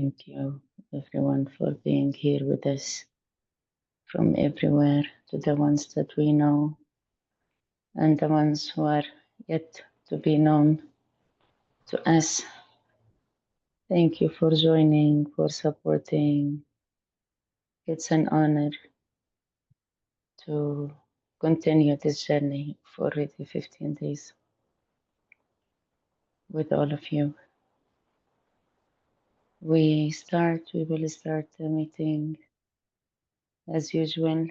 Thank you, everyone, for being here with us, from everywhere, to the ones that we know and the ones who are yet to be known to us. Thank you for joining, for supporting. It's an honor to continue this journey for already 15 days with all of you. We will start the meeting as usual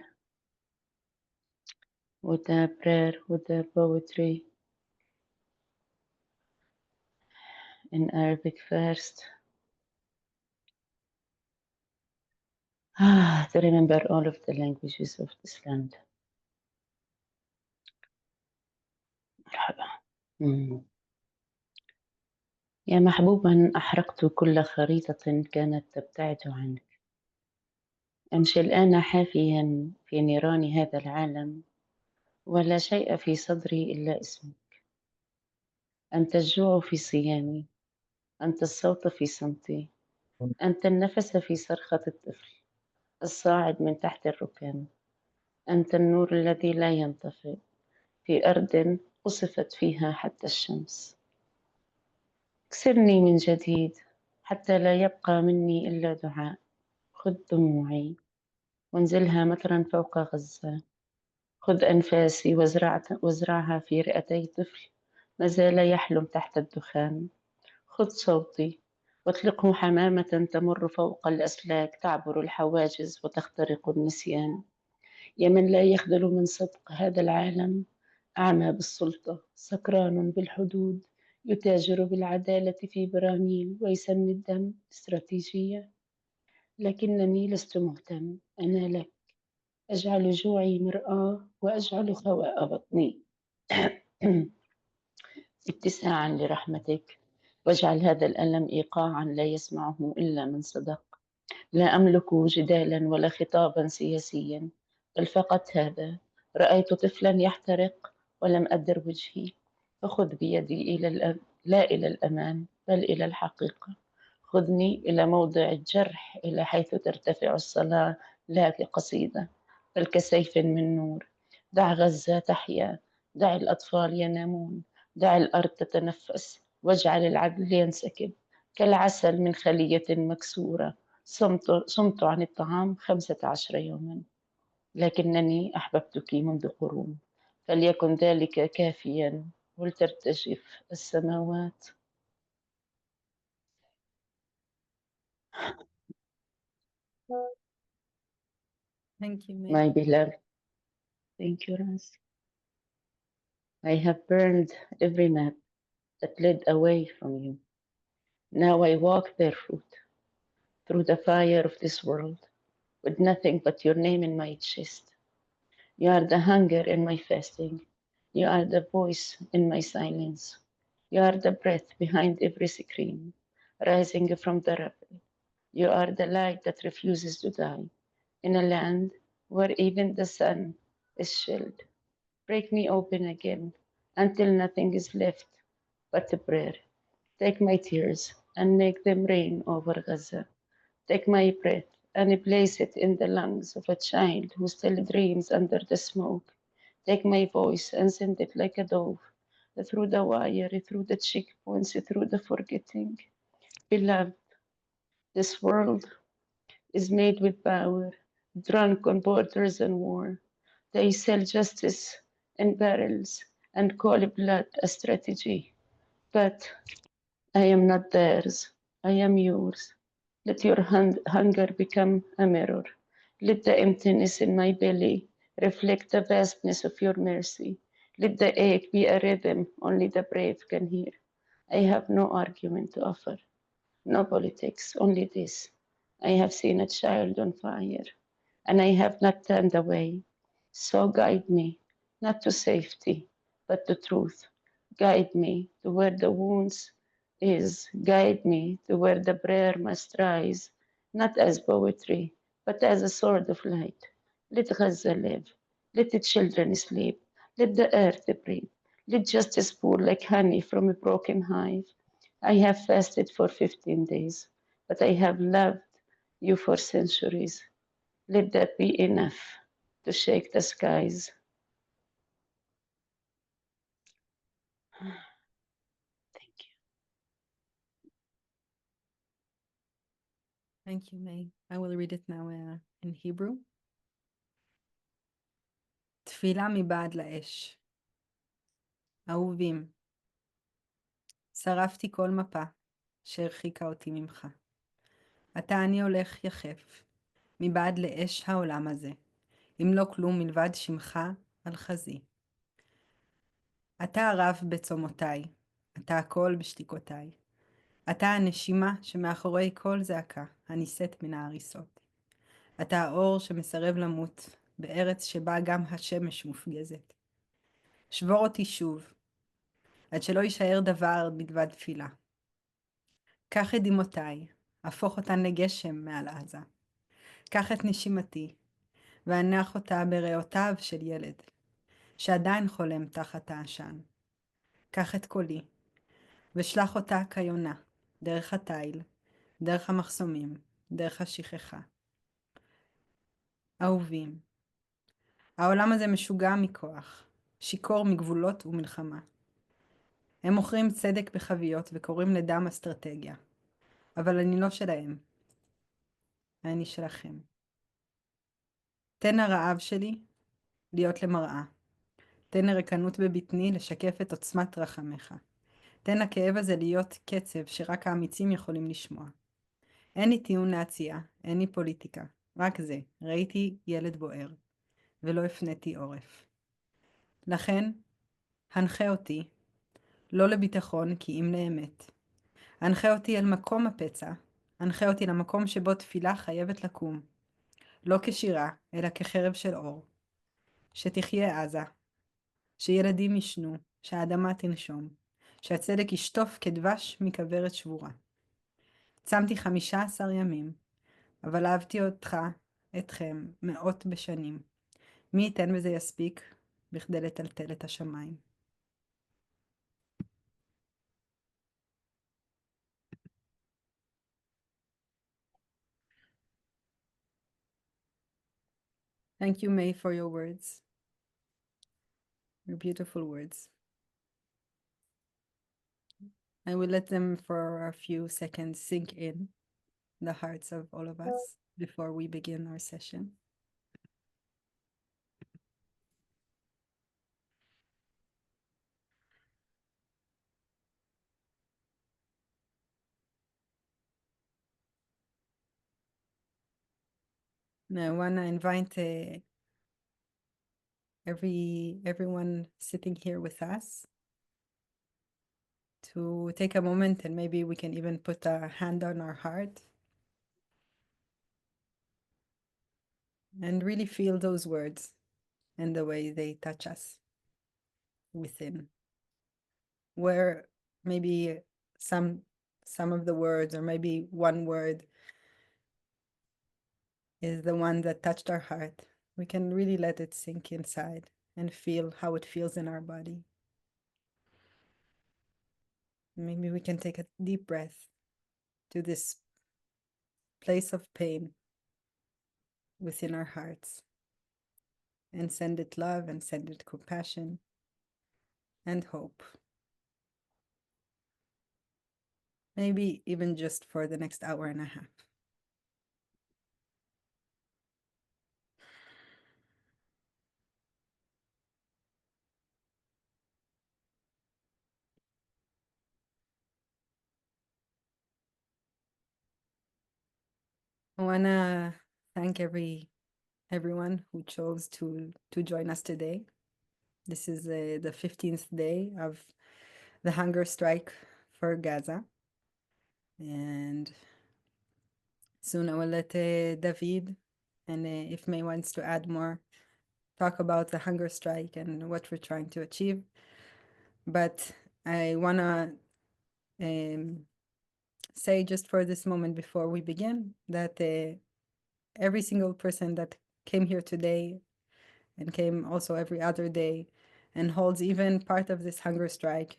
with a prayer, with the poetry in Arabic first. To remember all of the languages of this land. يا محبوبا أحرقت كل خريطة كانت تبتعد عنك. أمشي الآن حافيا في نيران هذا العالم، ولا شيء في صدري إلا اسمك. أنت الجوع في صيامي، أنت الصوت في صمتي، أنت النفس في صرخة الطفل الصاعد من تحت الركام، أنت النور الذي لا ينطفئ في أرض قصفت فيها حتى الشمس. اكسرني من جديد حتى لا يبقى مني إلا دعاء. خذ دموعي وانزلها مطرا فوق غزة. خذ أنفاسي وازرعها في رئتي طفل ما زال يحلم تحت الدخان. خذ صوتي واطلقه حمامة تمر فوق الأسلاك، تعبر الحواجز وتخترق النسيان. يا من لا يخجل من صدق هذا العالم، أعمى بالسلطة، سكران بالحدود، يتاجر بالعدالة في براميل ويسمي الدم استراتيجية. لكنني لست مهتم، أنا لك أجعل جوعي مرآة وأجعل خواء بطني اتساعا لرحمتك، واجعل هذا الألم إيقاعا لا يسمعه إلا من صدق. لا أملك جدالا ولا خطابا سياسيا، بل فقط هذا: رأيت طفلا يحترق ولم أدر وجهي، فخذ بيدي لا إلى الأمان بل إلى الحقيقة. خذني إلى موضع الجرح، إلى حيث ترتفع الصلاة لا كقصيدة بل كسيف من نور. دع غزة تحيا، دع الأطفال ينامون، دع الأرض تتنفس، واجعل العدل ينسكب كالعسل من خلية مكسورة. صمت عن الطعام 15 يوما، لكنني أحببتك منذ قرون، فليكن ذلك كافيا ولترتجف السماوات. Thank you, My beloved, thank you, Ras. I have burned every map that led away from you. Now I walk barefoot through the fire of this world, with nothing but your name in my chest. You are the hunger in my fasting. You are the voice in my silence. You are the breath behind every scream, rising from the rubble. You are the light that refuses to die, in a land where even the sun is chilled. Break me open again, until nothing is left but a prayer. Take my tears and make them rain over Gaza. Take my breath and place it in the lungs of a child who still dreams under the smoke. Take my voice and send it like a dove, through the wire, through the checkpoints, through the forgetting. Beloved, this world is made with power, drunk on borders and war. They sell justice in barrels and call blood a strategy. But I am not theirs, I am yours. Let your hunger become a mirror. Let the emptiness in my belly reflect the vastness of your mercy. Let the ache be a rhythm only the brave can hear. I have no argument to offer, no politics, only this. I have seen a child on fire, and I have not turned away. So guide me, not to safety, but to truth. Guide me to where the wounds is. Guide me to where the prayer must rise, not as poetry, but as a sword of light. Let Gaza live. Let the children sleep. Let the earth breathe. Let justice pour like honey from a broken hive. I have fasted for 15 days. but I have loved you for centuries. Let that be enough to shake the skies. Thank you. Thank you, May. I will read it now in Hebrew. תפילה מבעד לאש. אהובים, שרפתי כל מפה שהרחיקה אותי ממך. עתה אני הולך יחף, מבעד לאש העולם הזה, אם לא כלום מלבד שמך על חזי. אתה הרב בצומותיי, אתה הכל בשתיקותיי. אתה הנשימה שמאחורי כל זעקה, הנישאת מן ההריסות. אתה האור שמסרב למות, בארץ שבה גם השמש מופגזת. שבור אותי שוב, עד שלא יישאר דבר מלבד תפילה. קח את דמעותיי, הפוך אותן לגשם מעל עזה. קח את נשימתי, והנח אותה בריאותיו של ילד, שעדיין חולם תחת העשן. קח את קולי, ושלח אותה כיונה, דרך התיל, דרך המחסומים, דרך השכחה. אהובים, העולם הזה משוגע מכוח, שיכור מגבולות ומלחמה. הם מוכרים צדק בחביות וקוראים לדם אסטרטגיה, אבל אני לא שלהם, אני שלכם. תן הרעב שלי להיות למראה. תן הריקנות בבטני לשקף את עוצמת רחמך. תן הכאב הזה להיות קצב שרק האמיצים יכולים לשמוע. אין לי טיעון להציע, אין לי פוליטיקה, רק זה, ראיתי ילד בוער, ולא הפניתי עורף. לכן, הנחה אותי, לא לביטחון כי אם לאמת. הנחה אותי אל מקום הפצע, הנחה אותי למקום שבו תפילה חייבת לקום, לא כשירה, אלא כחרב של אור. שתחיה עזה, שילדים ישנו, שהאדמה תנשום, שהצדק ישטוף כדבש מכוורת שבורה. צמתי 15 ימים, אבל אהבתי אותך, אתכם, מאות בשנים. מי ייתן וזה יספיק בכדי לטלטל את השמיים. Thank you, May, for your words. Your beautiful words. I will let them for a few seconds sink in the hearts of all of us before we begin our session. And I want to invite everyone sitting here with us to take a moment, and maybe we can even put a hand on our heart and really feel those words and the way they touch us within. Where maybe some of the words, or maybe one word, is the one that touched our heart. We can really let it sink inside and feel how it feels in our body. Maybe we can take a deep breath to this place of pain within our hearts and send it love and send it compassion and hope. Maybe even just for the next hour and a half. I want to thank everyone who chose to join us today. This is the 15th day of the hunger strike for Gaza. And soon I will let David, and if May wants to add more, talk about the hunger strike and what we're trying to achieve. But I want to say just for this moment before we begin that every single person that came here today and came also every other day and holds even part of this hunger strike,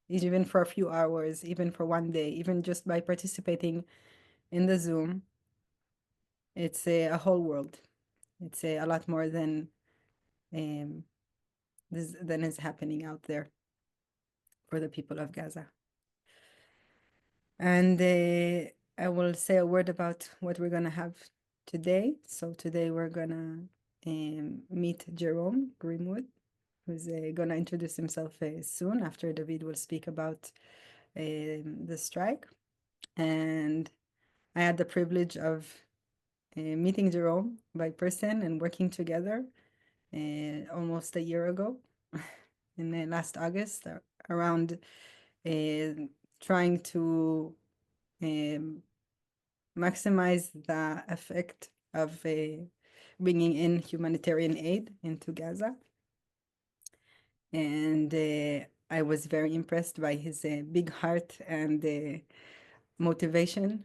even for a few hours, even for one day, even just by participating in the Zoom, it's a whole world. It's a lot more than um, than is happening out there for the people of Gaza. And I will say a word about what we're gonna have today. So today we're gonna meet Jérôme Grimaud, who's gonna introduce himself soon. After David will speak about the strike. And I had the privilege of meeting Jérôme by person and working together almost a year ago, in last August, around trying to um, maximize the effect of bringing in humanitarian aid into Gaza. And I was very impressed by his big heart and motivation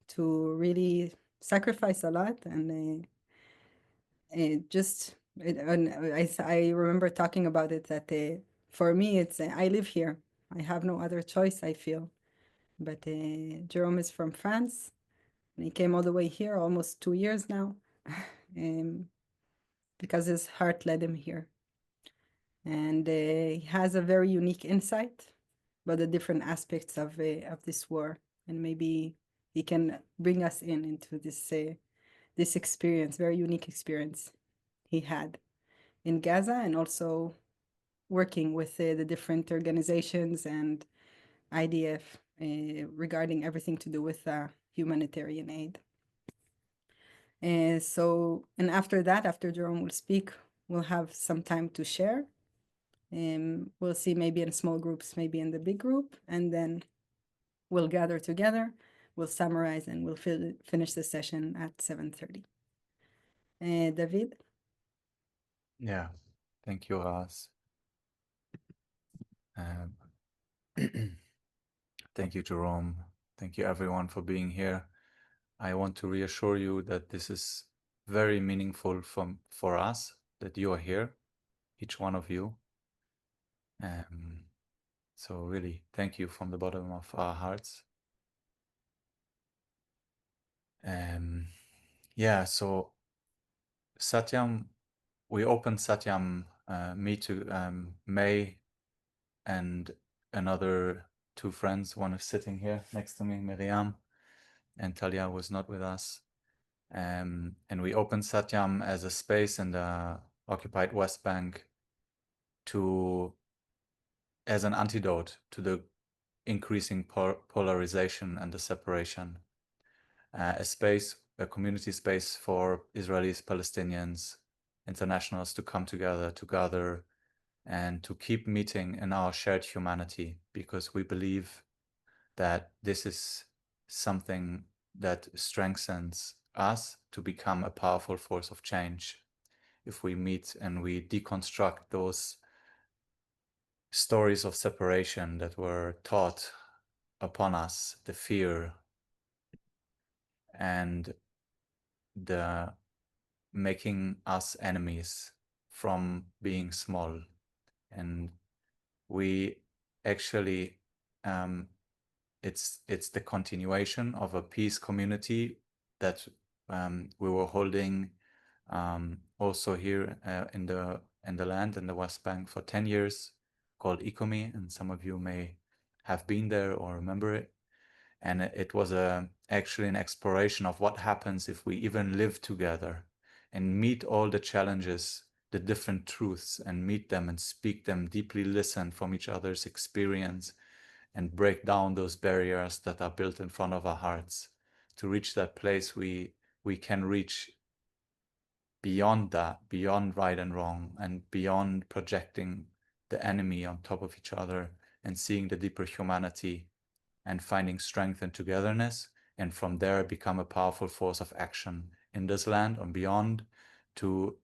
to really sacrifice a lot. And I remember talking about it that for me, it's I live here. I have no other choice, I feel. But Jerome is from France. And he came all the way here, almost 2 years now, because his heart led him here. And he has a very unique insight about the different aspects of this war. And maybe he can bring us into this experience, very unique experience he had in Gaza, and also working with the different organizations and IDF regarding everything to do with humanitarian aid. And after that, after Jerome will speak, we'll have some time to share. We'll see, maybe in small groups, maybe in the big group, and then we'll gather together, we'll summarize, and we'll finish the session at 7:30. David? Yeah, thank you, Raz. Thank you, Jerome. Thank you, everyone, for being here. I want to reassure you that this is very meaningful for us, that you are here, each one of you. So really, thank you from the bottom of our hearts. Yeah, so SATYAM, we opened SATYAM, May and another two friends. One is sitting here next to me, Miriam, and Talia was not with us. And we opened SATYAM as a space in the occupied West Bank as an antidote to the increasing polarization and the separation. A community space for Israelis, Palestinians, internationals to come together, to gather, and to keep meeting in our shared humanity, because we believe that this is something that strengthens us to become a powerful force of change. If we meet and we deconstruct those stories of separation that were taught upon us, the fear and the making us enemies from being small. And we actually, it's the continuation of a peace community that we were holding also here in the land in the West Bank for 10 years, called ECOMI, and some of you may have been there or remember it. And it was actually an exploration of what happens if we even live together and meet all the challenges, the different truths, and meet them and speak them, deeply listen from each other's experience, and break down those barriers that are built in front of our hearts to reach that place we can reach beyond that, beyond right and wrong, and beyond projecting the enemy on top of each other, and seeing the deeper humanity and finding strength and togetherness, and from there become a powerful force of action in this land and beyond, to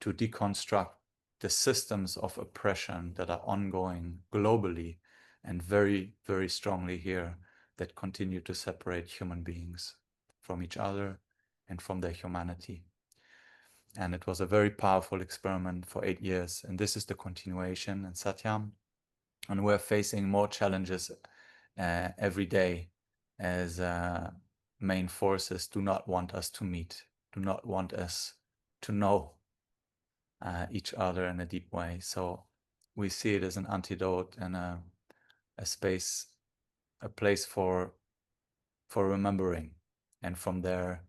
deconstruct the systems of oppression that are ongoing globally and very, very strongly here, that continue to separate human beings from each other and from their humanity. And it was a very powerful experiment for 8 years. And this is the continuation in SATYAM. And we're facing more challenges every day. as main forces do not want us to meet, do not want us to know each other in a deep way. So we see it as an antidote and a space, a place for remembering, and from there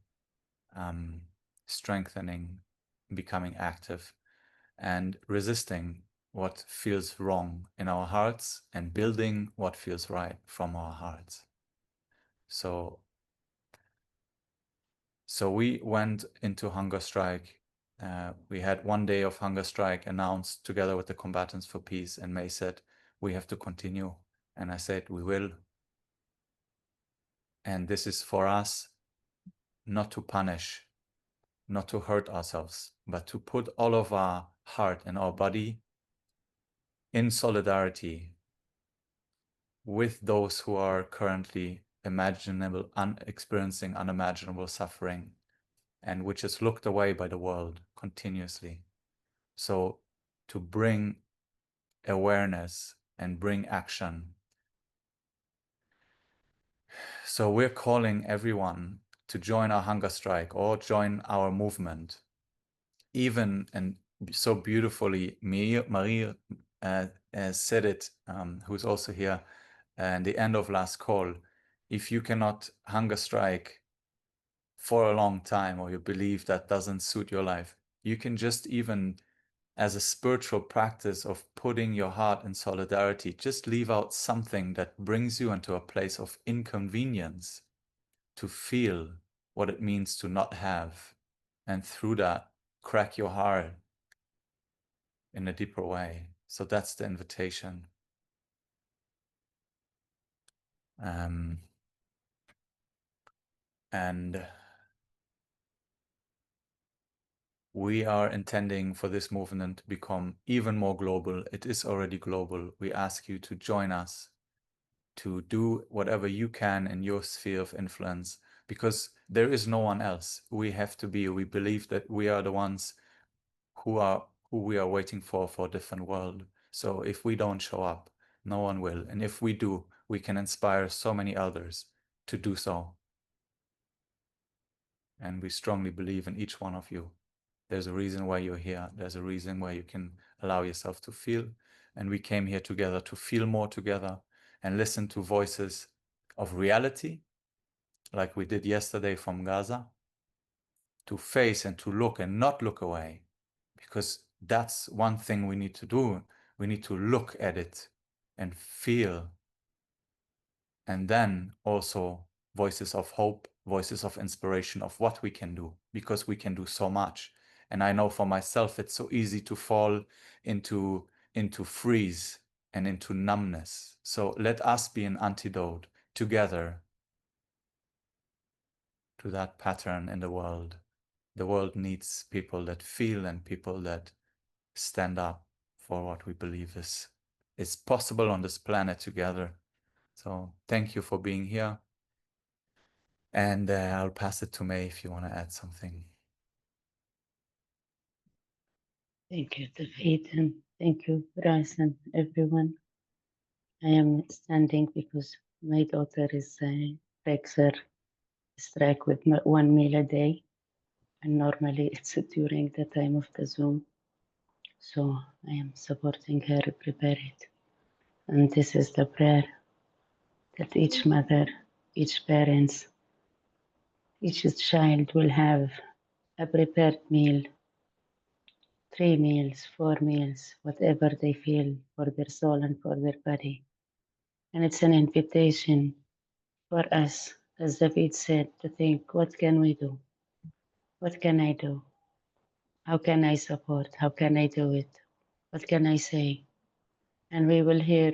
strengthening, becoming active, and resisting what feels wrong in our hearts and building what feels right from our hearts. So we went into hunger strike. We had 1 day of hunger strike announced together with the Combatants for Peace, and May said, we have to continue. And I said, we will. And this is for us not to punish, not to hurt ourselves, but to put all of our heart and our body in solidarity with those who are currently experiencing unimaginable suffering, and which is looked away by the world continuously. So to bring awareness and bring action. So we're calling everyone to join our hunger strike or join our movement. Even, and so beautifully, Marie said it, who's also here, and the end of last call, if you cannot hunger strike for a long time, or you believe that doesn't suit your life, you can just, even as a spiritual practice of putting your heart in solidarity, just leave out something that brings you into a place of inconvenience to feel what it means to not have, and through that crack your heart in a deeper way. So that's the invitation. And we are intending for this movement to become even more global. It is already global. We ask you to join us, to do whatever you can in your sphere of influence, because there is no one else. We have to be. We believe that we are the ones who we are waiting for a different world. So if we don't show up, no one will. And if we do, we can inspire so many others to do so. And we strongly believe in each one of you. There's a reason why you're here. There's a reason why you can allow yourself to feel. And we came here together to feel more together and listen to voices of reality, like we did yesterday from Gaza, to face and to look and not look away, because that's one thing we need to do. We need to look at it and feel, and then also voices of hope, voices of inspiration of what we can do, because we can do so much. And I know for myself, it's so easy to fall into freeze and into numbness. So let us be an antidote together to that pattern in the world. The world needs people that feel and people that stand up for what we believe is possible on this planet together. So thank you for being here. And I'll pass it to May if you want to add something. Thank you, David, and thank you, Ras, and everyone. I am standing because my daughter is breaks her strike with 1 meal a day, and normally it's during the time of the Zoom. So I am supporting her, prepare it. And this is the prayer that each mother, each parent, each child will have a prepared meal, 3 meals, 4 meals, whatever they feel for their soul and for their body. And it's an invitation for us, as David said, to think, what can we do? What can I do? How can I support? How can I do it? What can I say? And we will hear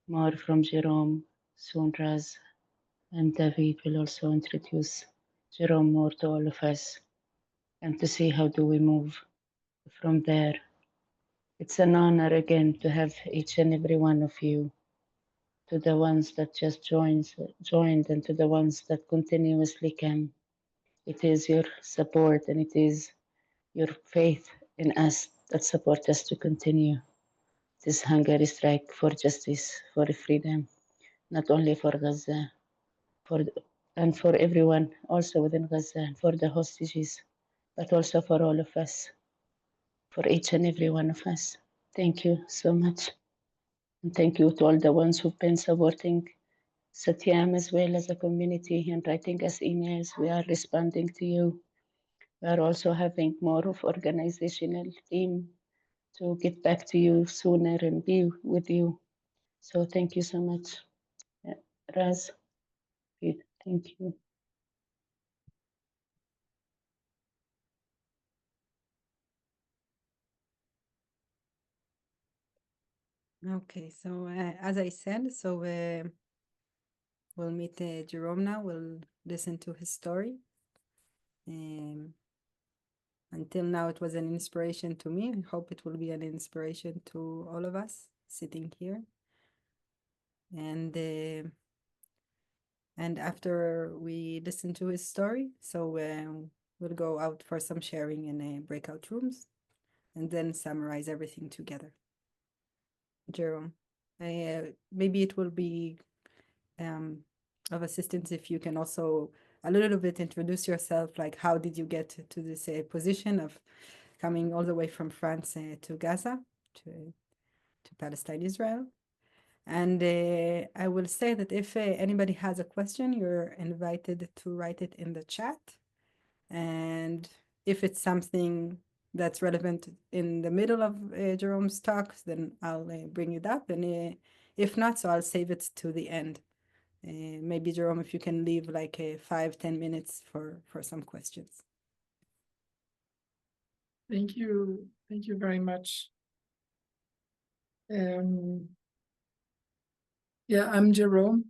more from Jérôme soon, Raz, and David will also introduce Jérôme more to all of us, and to see how do we move from there. It's an honor again to have each and every one of you, to the ones that just joined, and to the ones that continuously come. It is your support and it is your faith in us that support us to continue this hunger strike for justice, for freedom, not only for Gaza, and for everyone also within Gaza, and for the hostages, but also for all of us, for each and every one of us. Thank you so much. And thank you to all the ones who've been supporting SATYAM as well as a community and writing us emails. We are responding to you. We are also having more of organizational team to get back to you sooner and be with you. So thank you so much. Raz, thank you. Okay, so as I said, so we'll meet Jérôme now. We'll listen to his story. Until now, it was an inspiration to me. I hope it will be an inspiration to all of us sitting here. And after we listen to his story, so we'll go out for some sharing in breakout rooms, and then summarize everything together. Jérôme, maybe it will be of assistance if you can also a little bit introduce yourself, like how did you get to this position of coming all the way from France to Gaza, to Palestine, Israel. And I will say that if anybody has a question, you're invited to write it in the chat. And if it's something that's relevant in the middle of Jérôme's talk, then I'll bring it up. And if not, so I'll save it to the end. Maybe, Jérôme, if you can leave like 5-10 minutes for some questions. Thank you very much. Yeah, I'm Jérôme.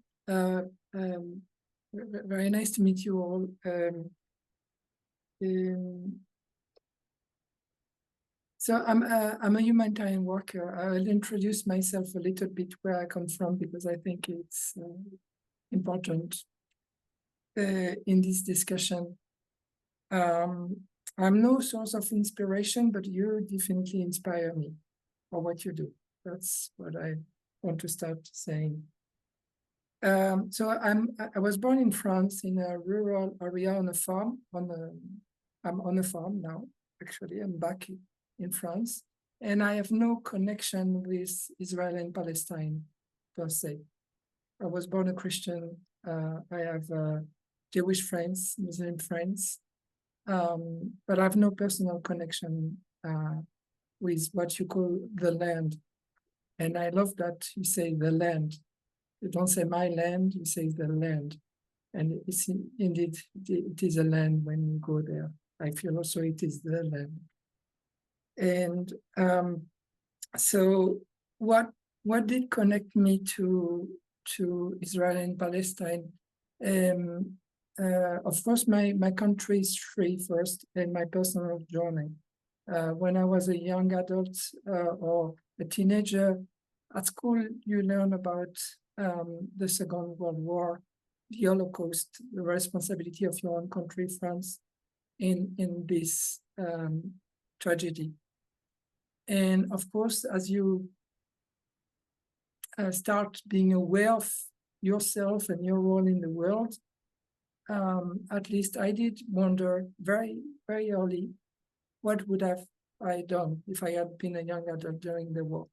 Very nice to meet you all. So I'm a humanitarian worker. I'll introduce myself a little bit where I come from, because I think it's important in this discussion. I'm no source of inspiration, but you definitely inspire me for what you do. That's what I want to start saying. So I was born in France in a rural area on a farm. I'm on a farm now, actually. I'm back in France. And I have no connection with Israel and Palestine, per se. I was born a Christian. I have Jewish friends, Muslim friends. But I have no personal connection with what you call the land. And I love that you say the land. You don't say my land, you say the land. And it's indeed, it is a land when you go there. I feel also it is the land. And so what did connect me to Israel and Palestine? Of course, my country is free first, and my personal journey. When I was a young adult or a teenager, at school, you learn about the Second World War, the Holocaust, the responsibility of your own country, France, in this tragedy. And of course, as you start being aware of yourself and your role in the world, at least I did wonder very, very early, what would have I done if I had been a young adult during the war?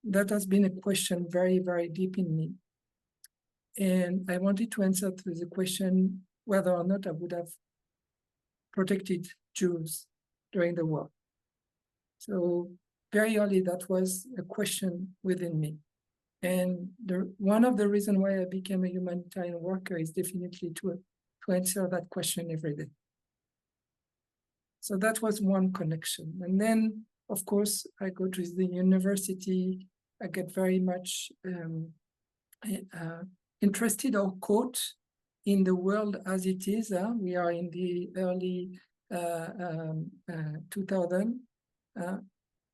That has been a question very, very deep in me. And I wanted to answer to the question whether or not I would have protected Jews during the war. So very early, that was a question within me. And one of the reasons why I became a humanitarian worker is definitely to answer that question every day. So that was one connection. And then, of course, I go to the university. I get very much interested or caught in the world as it is. We are in the early 2000,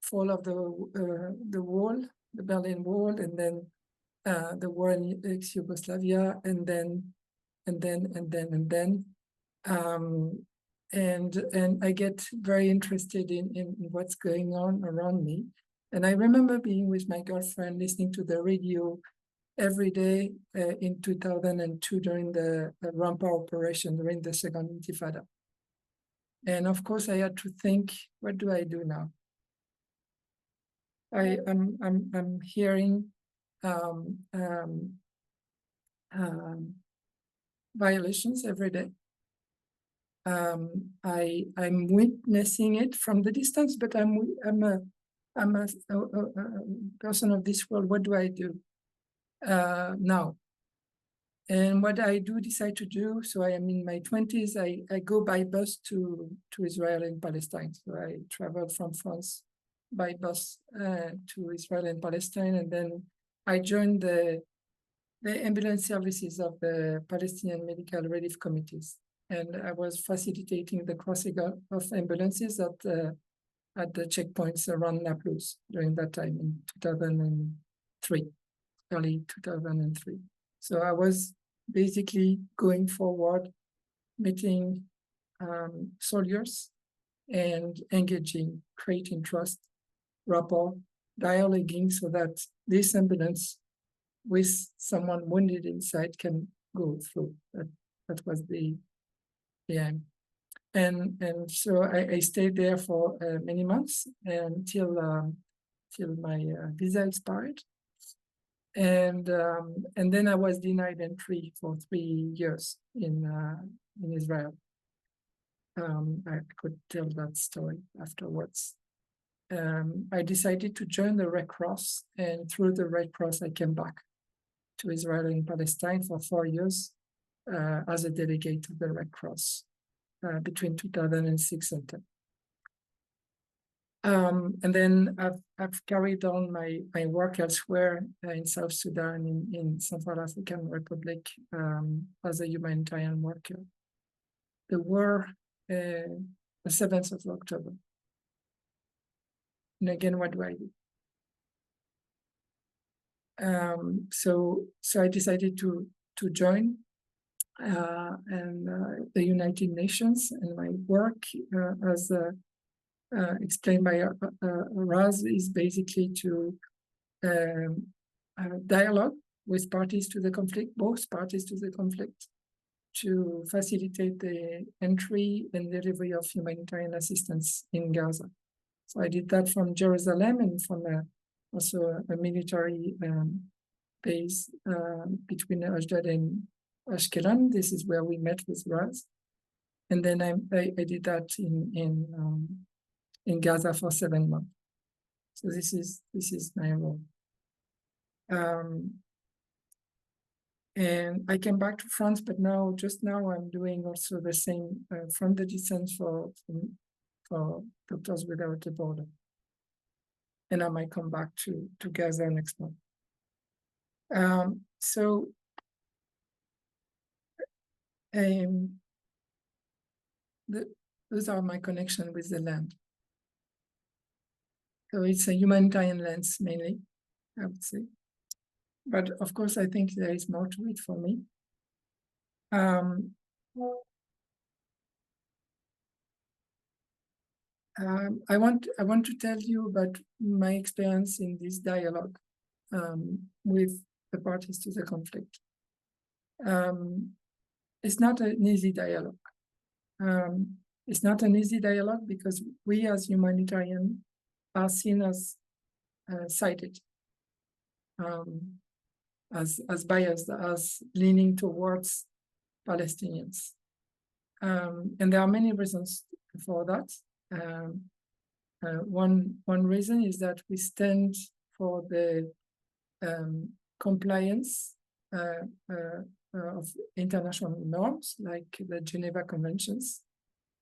fall of the wall, the Berlin Wall, and then the war in ex-Yugoslavia, and then. And I get very interested in what's going on around me. And I remember being with my girlfriend, listening to the radio every day in 2002 during the Rampa operation, during the Second Intifada. And of course, I had to think, what do I do now? I'm hearing violations every day. I'm witnessing it from the distance, but I'm a person of this world. What do I do now? And what I do decide to do, so I am in my 20s, I go by bus to Israel and Palestine. So I traveled from France by bus to Israel and Palestine, and then I joined the ambulance services of the Palestinian Medical Relief Committees. And I was facilitating the crossing of ambulances at the checkpoints around Nablus during that time in 2003, early 2003. So I was basically going forward, meeting soldiers and engaging, creating trust, rapport, dialoguing so that this ambulance with someone wounded inside can go through. That was the aim. And so I stayed there for many months until my visa expired. And then I was denied entry for 3 years in Israel. I could tell that story afterwards. I decided to join the Red Cross, and through the Red Cross, I came back to Israel and Palestine for 4 years as a delegate of the Red Cross between 2006 and 10. And then I've carried on my work elsewhere in South Sudan, in Central African Republic, as a humanitarian worker. The war, the 7th of October. And again, what do I do? So I decided to join the United Nations, and my work as explained by Raz is basically to dialogue with parties to the conflict, both parties to the conflict, to facilitate the entry and delivery of humanitarian assistance in Gaza. So I did that from Jerusalem and from also a military base between Ashdod and Ashkelon. This is where we met with Raz. And then I did that in Gaza for 7 months. So this is my role. And I came back to France, but just now I'm doing also the same from the distance for Doctors Without a Border. And I might come back to Gaza next month. Those are my connection with the land. So it's a humanitarian lens mainly, I would say. But of course, I think there is more to it for me. I want to tell you about my experience in this dialogue with the parties to the conflict. It's not an easy dialogue. It's not an easy dialogue because we as humanitarians are seen as sided, as biased, as leaning towards Palestinians. And there are many reasons for that. One reason is that we stand for the compliance of international norms like the Geneva Conventions.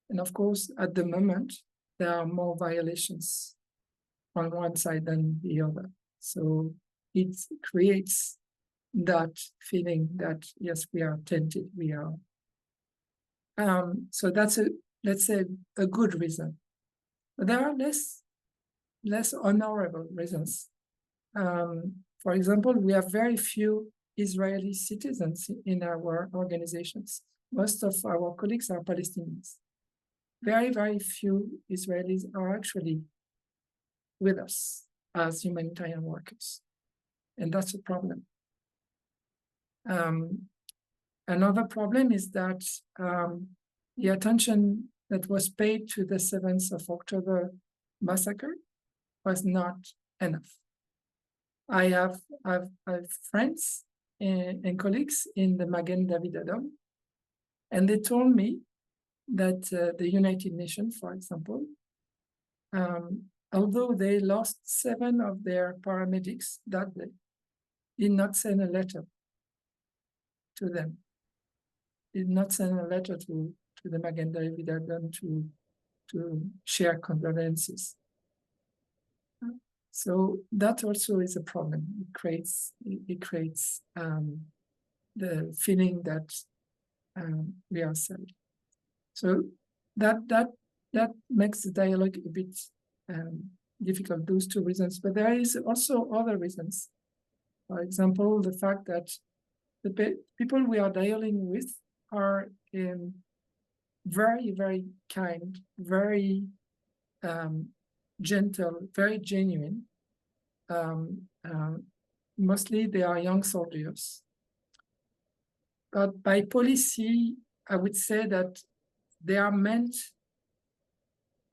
And of course, at the moment, there are more violations on one side than the other. So it creates that feeling that, yes, we are tempted, we are. So that's let's say, a good reason. But there are less honorable reasons. For example, we have very few Israeli citizens in our organizations. Most of our colleagues are Palestinians. Very, very few Israelis are actually with us as humanitarian workers. And that's a problem. Another problem is that the attention that was paid to the 7th of October massacre was not enough. I have friends and colleagues in the Magen David Adom, and they told me that the United Nations, for example, although they lost 7 of their paramedics that day, did not send a letter to them, did not send a letter to the Magen David Adom to share condolences. So that also is a problem. It creates the feeling that we are sad. So that makes the dialogue a bit difficult. Those 2 reasons, but there is also other reasons. For example, the fact that the people we are dialoguing with are very, very kind, very gentle, very genuine. Mostly they are young soldiers. But by policy, I would say that they are meant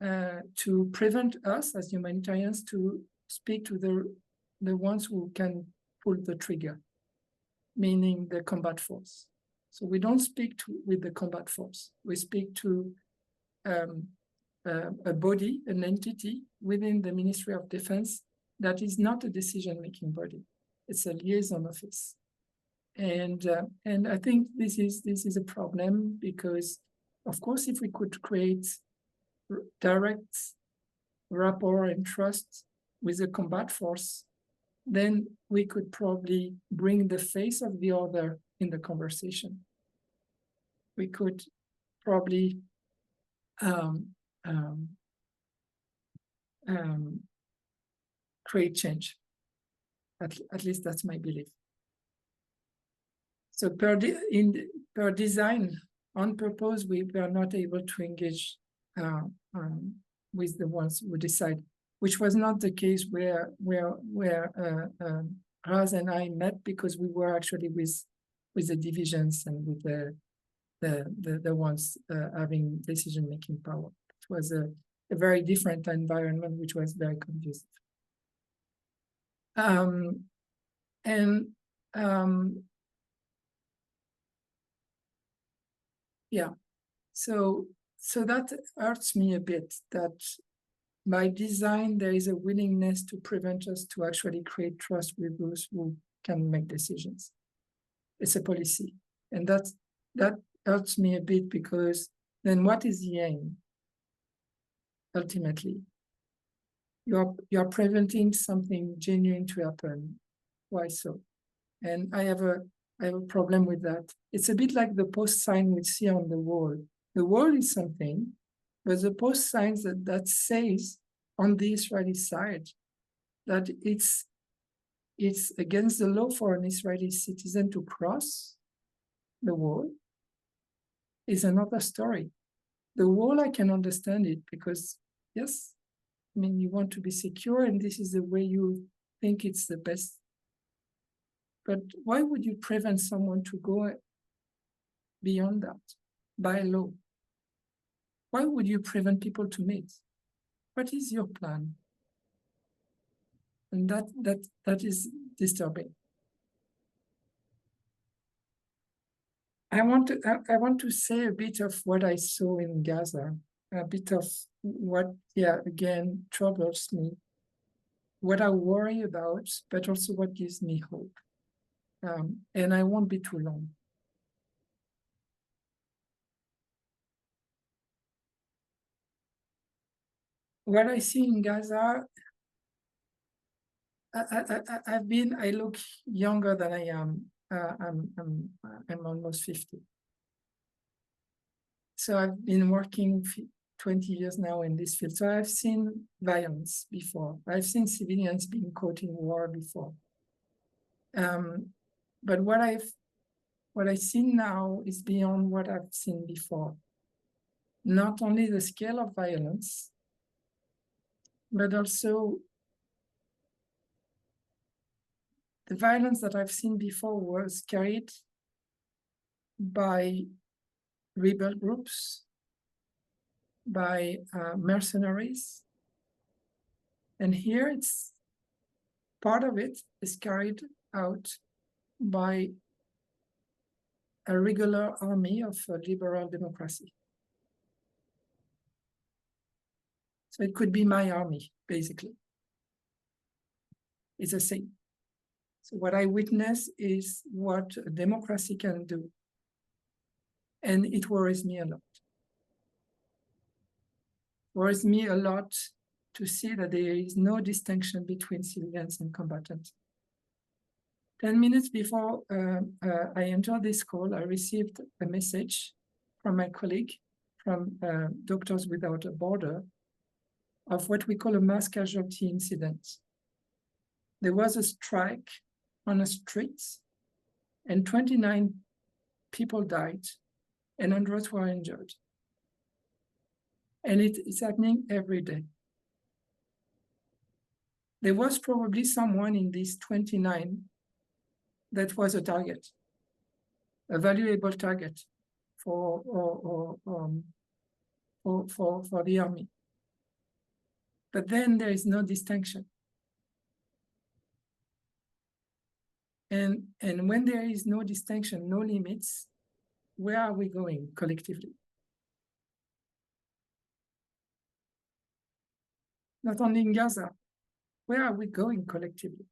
to prevent us as humanitarians to speak to the ones who can pull the trigger, meaning the combat force. So we don't speak with the combat force. We speak to a body, an entity within the Ministry of Defense that is not a decision-making body. It's a liaison office. And I think this is a problem because, of course, if we could create direct rapport and trust with the combat force, then we could probably bring the face of the other in the conversation. We could probably create change. At least that's my belief. So per design, on purpose, we were not able to engage with the ones who decide, which was not the case where Raz and I met, because we were actually with the divisions and with the ones having decision-making power. It was a very different environment, which was very confusing. Yeah, so that hurts me a bit, that by design there is a willingness to prevent us to actually create trust with those who can make decisions. It's a policy, and that hurts me a bit, because then what is the aim? Ultimately, you're preventing something genuine to happen. Why so? And I have a problem with that. It's a bit like the post sign we see on the wall. The wall is something, but the post signs that says on the Israeli side that it's against the law for an Israeli citizen to cross the wall is another story. The wall, I can understand it, because yes, I mean, you want to be secure and this is the way you think it's the best. But why would you prevent someone to go beyond that by law? Why would you prevent people to meet? What is your plan? And that is disturbing. I want to say a bit of what I saw in Gaza, a bit of what, again, troubles me, what I worry about, but also what gives me hope. And I won't be too long. What I see in Gaza, I look younger than I am. I'm almost 50. So I've been working 20 years now in this field. So I've seen violence before. I've seen civilians being caught in war before. But what I see now is beyond what I've seen before. Not only the scale of violence, but also the violence that I've seen before was carried by rebel groups, by mercenaries. And here it's part of it is carried out by a regular army of liberal democracy. So it could be my army, basically. It's the same. So what I witness is what a democracy can do. And it worries me a lot. Worries me a lot to see that there is no distinction between civilians and combatants. 10 minutes before I entered this call, I received a message from my colleague from Doctors Without a Border of what we call a mass casualty incident. There was a strike on the streets and 29 people died and hundreds were injured. And it's happening every day. There was probably someone in these 29 that was a target, a valuable target for the army. But then there is no distinction. And when there is no distinction, no limits, where are we going collectively? Not only in Gaza, where are we going collectively?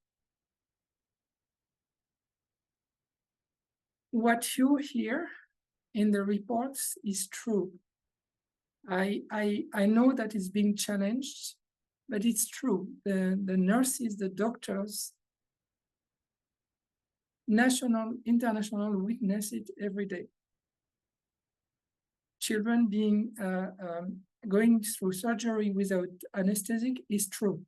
What you hear in the reports is true. I know that it's being challenged, but it's true. The nurses, the doctors, national, international witness it every day. Children being going through surgery without anesthetic is true.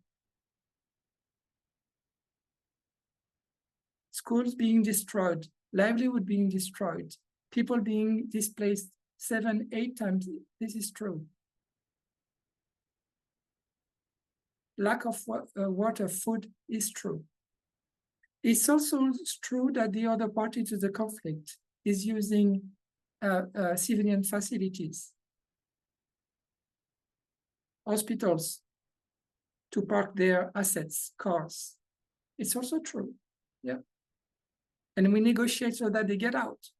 Schools being destroyed, livelihood being destroyed, people being displaced 7, 8 times, this is true. Lack of water, food is true. It's also true that the other party to the conflict is using civilian facilities, hospitals, to park their assets, cars. It's also true, yeah. And we negotiate so that they get out.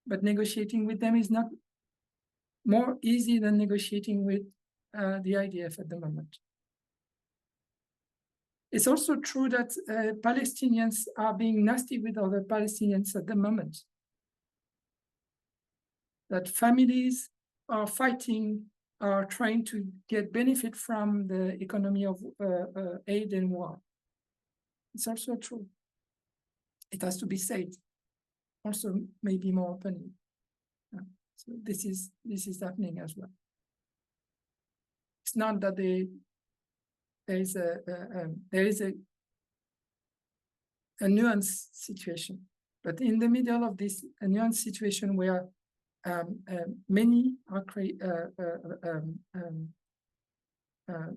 But negotiating with them is not more easy than negotiating with the IDF at the moment. It's also true that Palestinians are being nasty with other Palestinians at the moment. That families are fighting, are trying to get benefit from the economy of aid and war. It's also true. It has to be said, also maybe more openly. So this is happening as well. It's not that there is a nuanced situation, but in the middle of this a nuanced situation where many are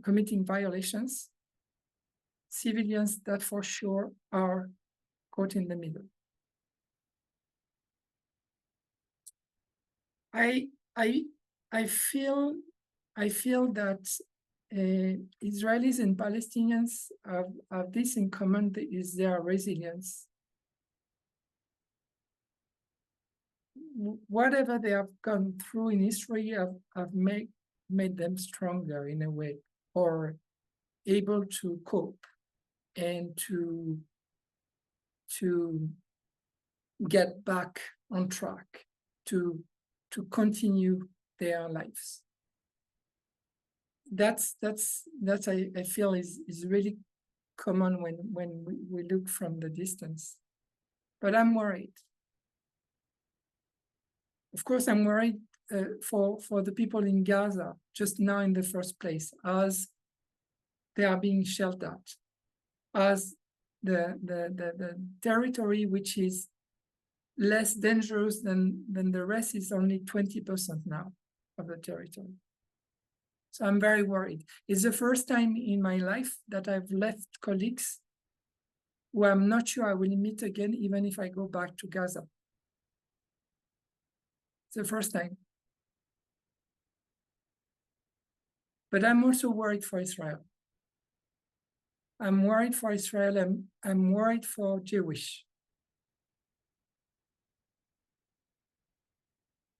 committing violations, civilians that for sure are caught in the middle. I feel that Israelis and Palestinians have this in common, is their resilience. Whatever they have gone through in history have made them stronger in a way, or able to cope and to get back on track, to continue their lives. That's I feel is really common when we look from the distance. But I'm worried. Of course, I'm worried for the people in Gaza just now in the first place, as they are being sheltered, as the territory which is less dangerous than the rest is only 20% now of the territory. So I'm very worried. It's the first time in my life that I've left colleagues who I'm not sure I will meet again, even if I go back to Gaza. It's the first time. But I'm also worried for Israel. I'm worried for Israel. I'm worried for Jewish.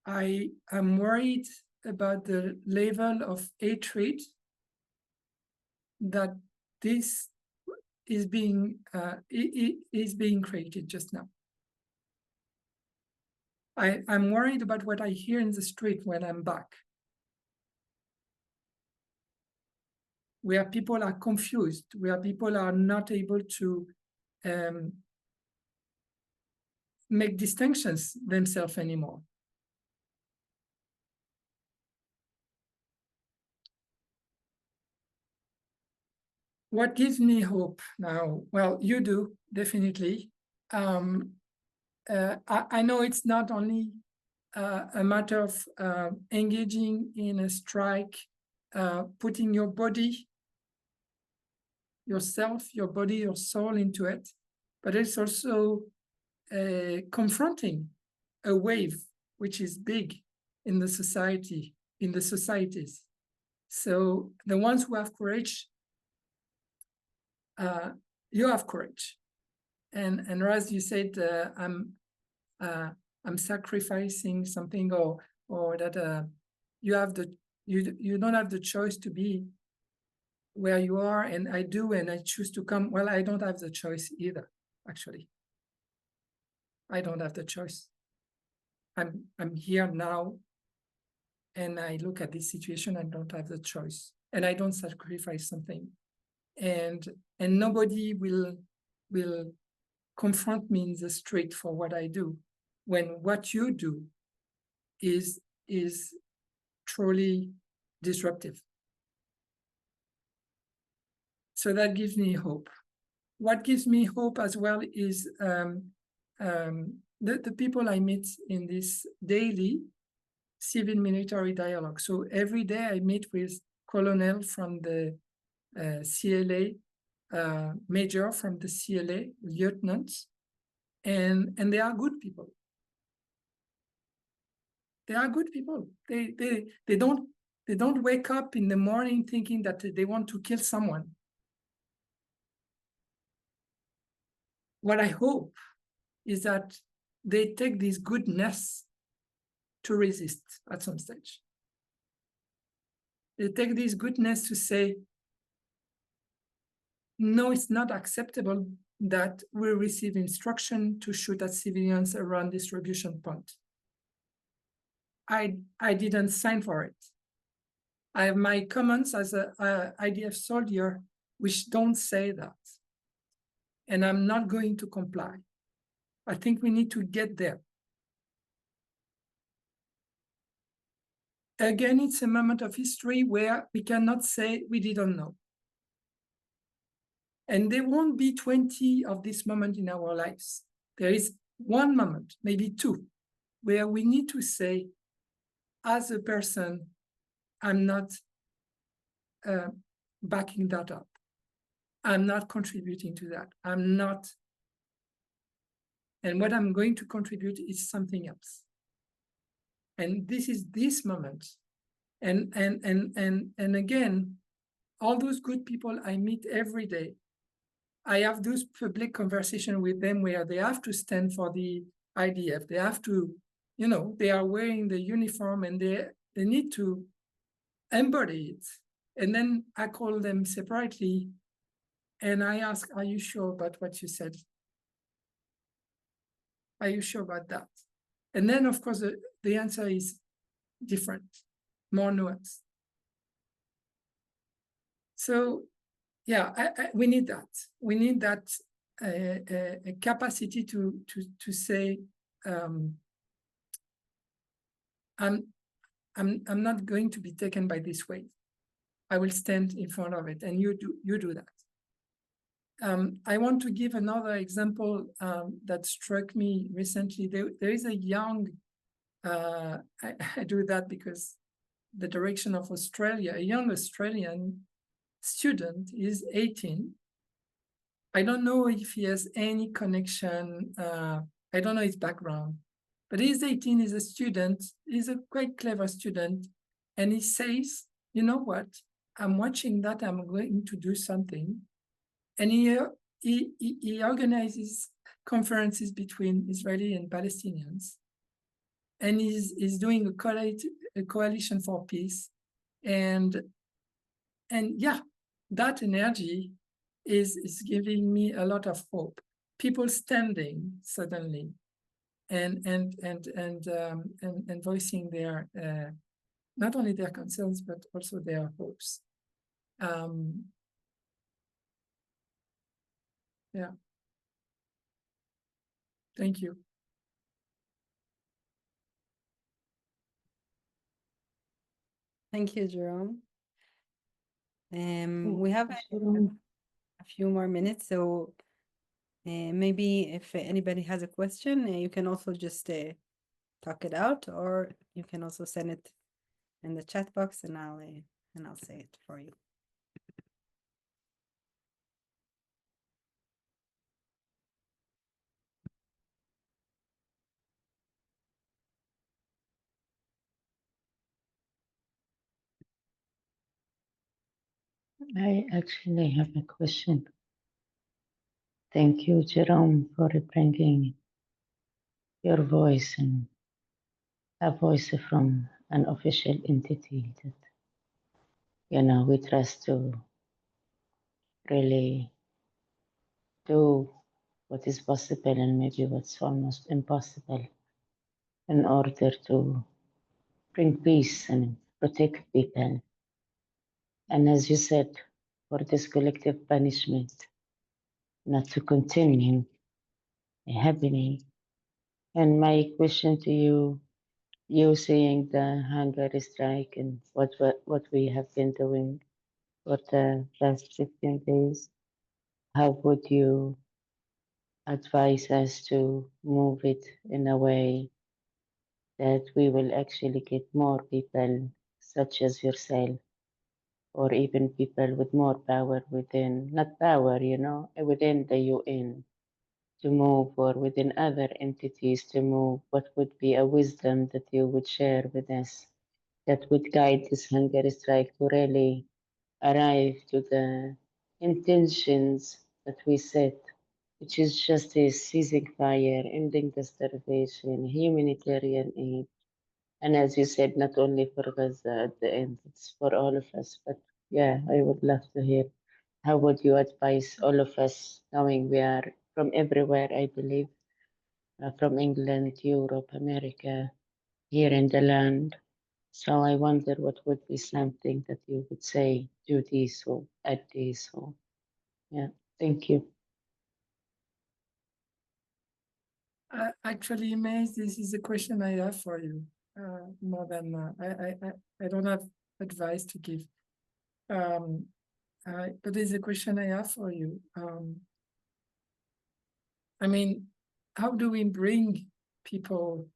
I am worried about the level of hatred that this is being created just now. I'm worried about what I hear in the street when I'm back, where people are confused, where people are not able to make distinctions themselves anymore. What gives me hope now? Well, you do, definitely. I know it's not only a matter of engaging in a strike, putting your body, yourself, your body, your soul into it, but it's also confronting a wave which is big in the society, in the societies. So the ones who have courage, you have courage, and Raz, you said I'm sacrificing something, or that you have you don't have the choice to be where you are, and I do, and I choose to come. Well, I don't have the choice either, actually. I don't have the choice. I'm here now, and I look at this situation. I don't have the choice, and I don't sacrifice something, and nobody will confront me in the street for what I do, when what you do is truly disruptive. So that gives me hope. What gives me hope as well is the people I meet in this daily civil-military dialogue. So every day I meet with colonel from the CLA, major from the CLA, lieutenants, and they are good people. They are good people. They don't wake up in the morning thinking that they want to kill someone. What I hope is that they take this goodness to resist at some stage. They take this goodness to say, no, it's not acceptable that we receive instruction to shoot at civilians around distribution point. I didn't sign for it. I have my comments as a IDF soldier, which don't say that. And I'm not going to comply. I think we need to get there. Again, it's a moment of history where we cannot say we didn't know. And there won't be 20 of this moment in our lives. There is one moment, maybe two, where we need to say, as a person, I'm not backing that up. I'm not contributing to that. I'm not. And what I'm going to contribute is something else. And this is this moment. And again, all those good people I meet every day, I have those public conversations with them where they have to stand for the IDF. They have to, you know, they are wearing the uniform and they need to embody it. And then I call them separately and I ask, are you sure about what you said? Are you sure about that? And then, of course, the answer is different, more nuanced. So, yeah, we need that. We need that a capacity to say, I'm not going to be taken by this wave. I will stand in front of it, and you do that. I want to give another example that struck me recently. There is a young, I do that because the direction of Australia, a young Australian student is 18, I don't know if he has any connection. I don't know his background, but he's 18, he's a student, he's a quite clever student. And he says, you know what, I'm watching that, I'm going to do something. And he organizes conferences between Israeli and Palestinians. And he's doing a coalition for peace. And yeah, that energy is giving me a lot of hope. People standing suddenly and voicing their not only their concerns but also their hopes. Yeah. Thank you. Thank you, Jerome. We have Jerome. a few more minutes, so maybe if anybody has a question, you can also just talk it out, or you can also send it in the chat box, and I'll say it for you. I actually have a question. Thank you, Jerome, for bringing your voice and a voice from an official entity that, we trust to really do what is possible and maybe what's almost impossible in order to bring peace and protect people. And as you said, for this collective punishment not to continue happening. And my question to you, you saying the hunger strike and what we have been doing for the last 15 days, how would you advise us to move it in a way that we will actually get more people such as yourself, or even people with more power within, not power, within the UN to move, or within other entities to move? What would be a wisdom that you would share with us that would guide this hunger strike to really arrive to the intentions that we set, which is justice, ceasing fire, ending the starvation, humanitarian aid? And as you said, not only for Gaza at the end, it's for all of us. But yeah, I would love to hear how would you advise all of us, knowing we are from everywhere, I believe, from England, Europe, America, here in the land. So I wonder what would be something that you would say, do this or add this or, yeah, thank you. Actually, May, this is a question I have for you. More than I don't have advice to give. But there's a question I have for you. I mean, how do we bring people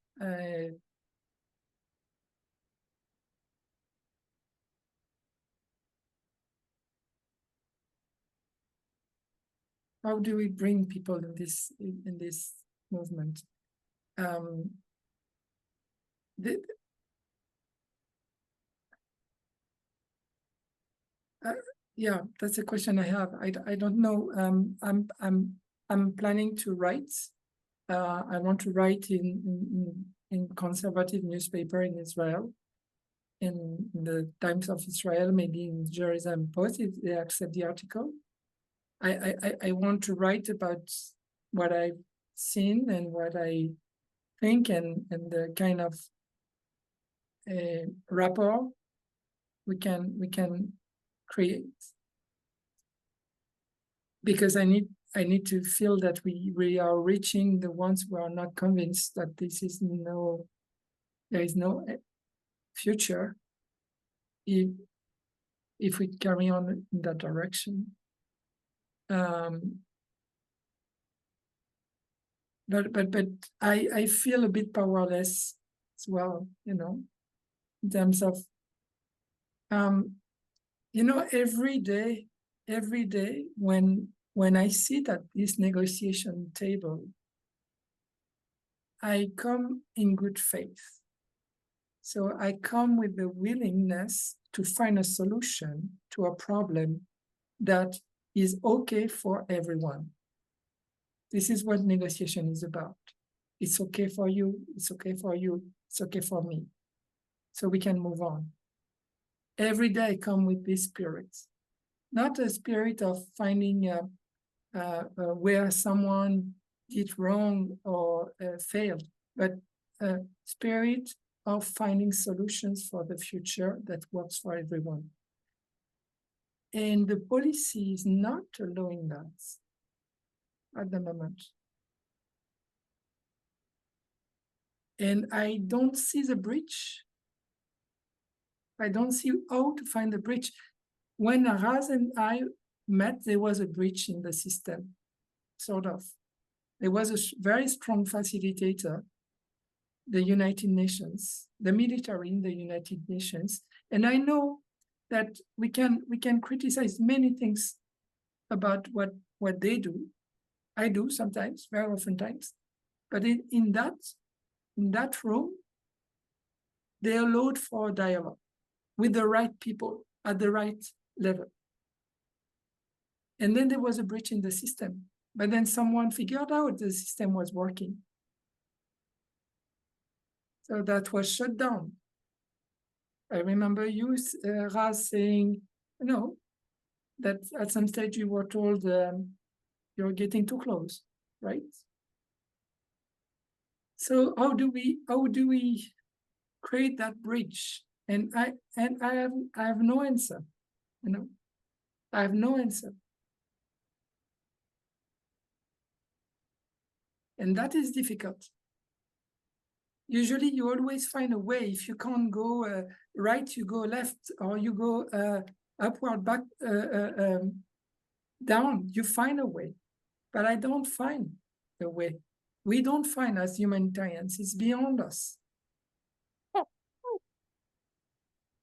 how do we bring people in this movement? Yeah, that's a question I have. I don't know. I'm planning to write. I want to write in conservative newspaper in Israel, in the Times of Israel, maybe in Jerusalem Post if they accept the article. I want to write about what I've seen and what I think, and the kind of rapport we can create, because I need to feel that we are reaching the ones who are not convinced that there is no future if we carry on in that direction. But I feel a bit powerless as well, in terms of every day when when I sit at this negotiation table, I come in good faith. So I come with the willingness to find a solution to a problem that is okay for everyone. This is what negotiation is about. It's okay for you, it's okay for you, it's okay for me. So we can move on. Every day I come with this spirit, not a spirit of finding where someone did wrong or failed, but a spirit of finding solutions for the future that works for everyone. And the policy is not allowing that at the moment. And I don't see the bridge. I don't see how to find the bridge. When Raz and I met, there was a bridge in the system, sort of. There was a very strong facilitator, the United Nations, the military in the United Nations. And I know that we can criticize many things about what they do. I do sometimes, very often times. But in that room, they allowed for dialogue with the right people at the right level. And then there was a breach in the system, but then someone figured out the system was working. So that was shut down. I remember you, Raz, saying, that at some stage you were told you're getting too close, right? So how do we create that bridge? And I have no answer, I have no answer. And that is difficult. Usually you always find a way. If you can't go right, you go left, or you go upward, back, down, you find a way. But I don't find a way. We don't find as humanitarians, it's beyond us.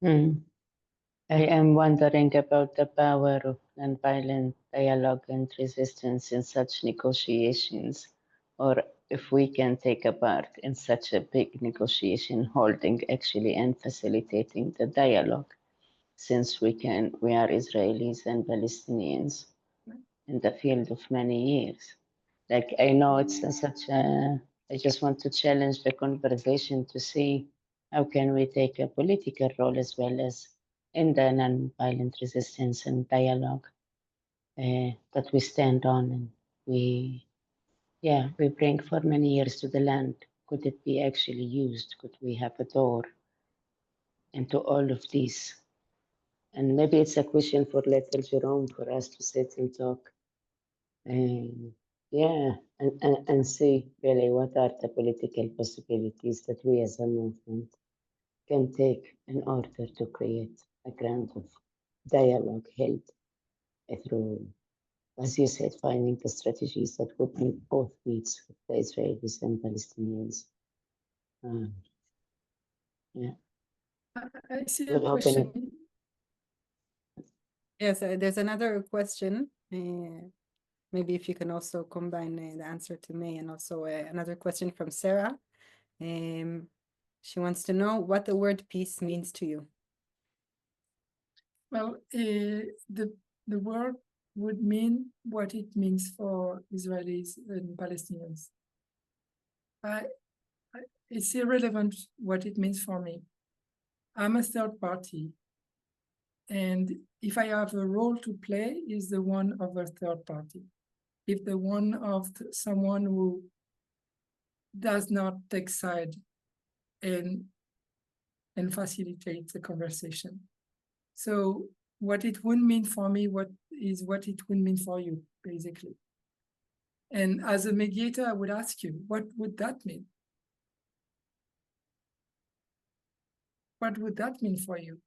I am wondering about the power of nonviolent dialogue and resistance in such negotiations, or if we can take a part in such a big negotiation, holding actually and facilitating the dialogue, since we are Israelis and Palestinians in the field of many years. Like, I know it's I just want to challenge the conversation to see how can we take a political role as well as in the non-violent resistance and dialogue that we stand on, and we bring for many years to the land. Could it be actually used? Could we have a door into all of these? And maybe it's a question for later, Jérôme, for us to sit and talk. And see really what are the political possibilities that we as a movement can take in order to create a ground of dialogue held through, as you said, finding the strategies that would meet both needs of the Israelis and Palestinians. I see We'll a open question. it. Yes, there's another question. Maybe if you can also combine the answer to me, and also another question from Sarah. She wants to know what the word peace means to you. Well, the word would mean what it means for Israelis and Palestinians. It's irrelevant what it means for me. I'm a third party, and if I have a role to play, is the one of a third party. If the one of someone who does not take side and facilitate the conversation. So what it would mean for me, what it would mean for you, basically. And as a mediator, I would ask you, what would that mean? What would that mean for you?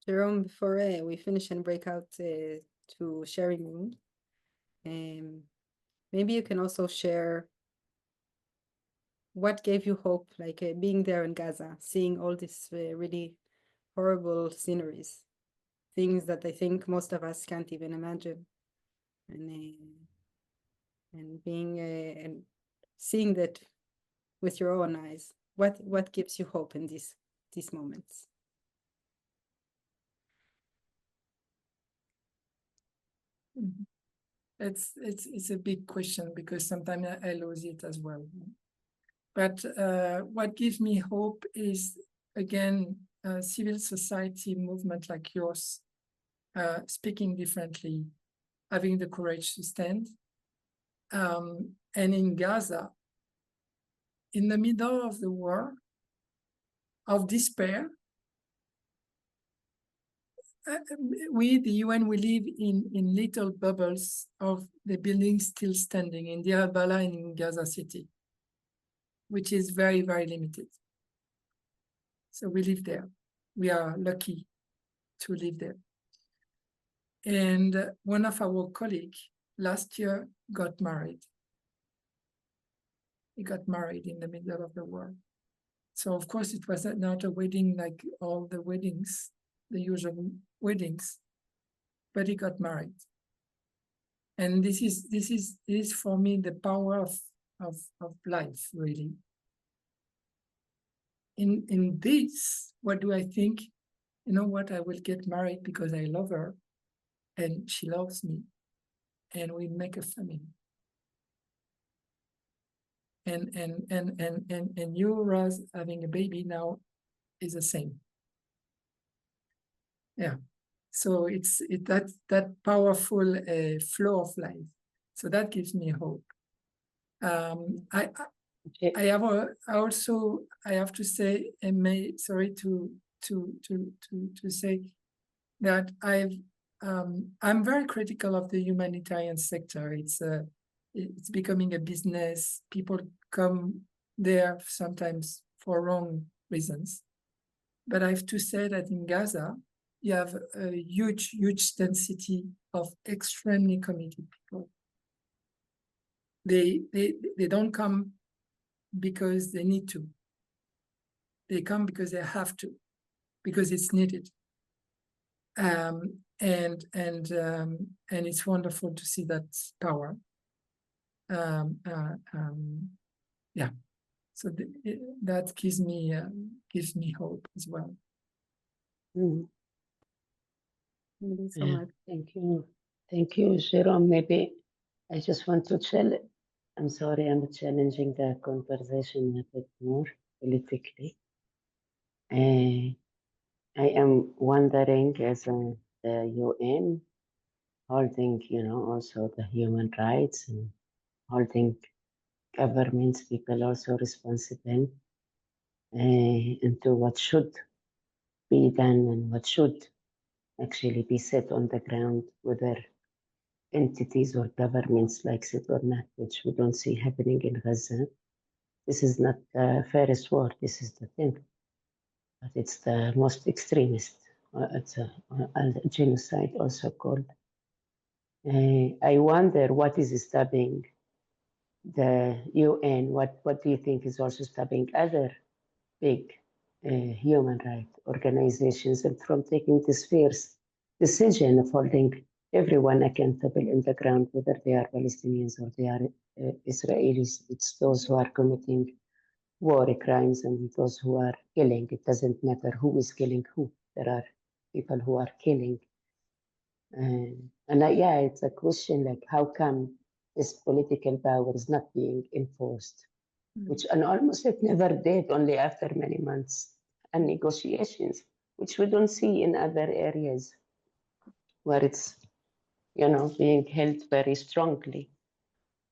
Jérôme, before we finish and break out to sharing room, maybe you can also share what gave you hope, like being there in Gaza, seeing all these really horrible sceneries, things that I think most of us can't even imagine, and being and seeing that with your own eyes. What gives you hope in these moments? It's a big question because sometimes I lose it as well. But what gives me hope is, again, civil society movement like yours, speaking differently, having the courage to stand. And in Gaza, in the middle of the war, of despair, we, the UN, we live in little bubbles of the buildings still standing in Deir al-Balah and in Gaza City, which is very, very limited. So we live there. We are lucky to live there. And one of our colleagues last year got married. He got married in the middle of the war. So of course it was not a wedding like all the weddings, the usual weddings, but he got married. And this is for me the power of life, really. In this, what do I think? You know what? I will get married because I love her, and she loves me, and we make a family. And you, Raz, having a baby now is the same. Yeah. So it's that powerful flow of life. So that gives me hope. I have to say, and sorry to say that I'm very critical of the humanitarian sector. It's becoming a business. People come there sometimes for wrong reasons. But I have to say that in Gaza, you have a huge density of extremely committed people. They don't come because they need to. They come because they have to, because it's needed. And it's wonderful to see that power. Yeah. So that gives me hope as well. Mm. Thank you so Yeah, much. thank you, Jérôme. Maybe I just want to I'm sorry, I'm challenging the conversation a bit more politically. I am wondering, as the UN holding, also the human rights and holding governments, people also responsible into what should be done and what should actually be set on the ground, whether entities or governments likes it or not, which we don't see happening in Gaza. This is not the fairest war, this is the thing, but it's the most extremist. It's a genocide also called. I wonder what is stopping the UN, what do you think is also stopping other big human rights organizations and from taking this fierce decision of holding everyone accountable in the ground, whether they are Palestinians or they are Israelis. It's those who are committing war crimes and those who are killing. It doesn't matter who is killing who. There are people who are killing. Yeah, it's a question like, how come this political power is not being enforced? Which and almost it never did, only after many months and negotiations, which we don't see in other areas where it's, being held very strongly.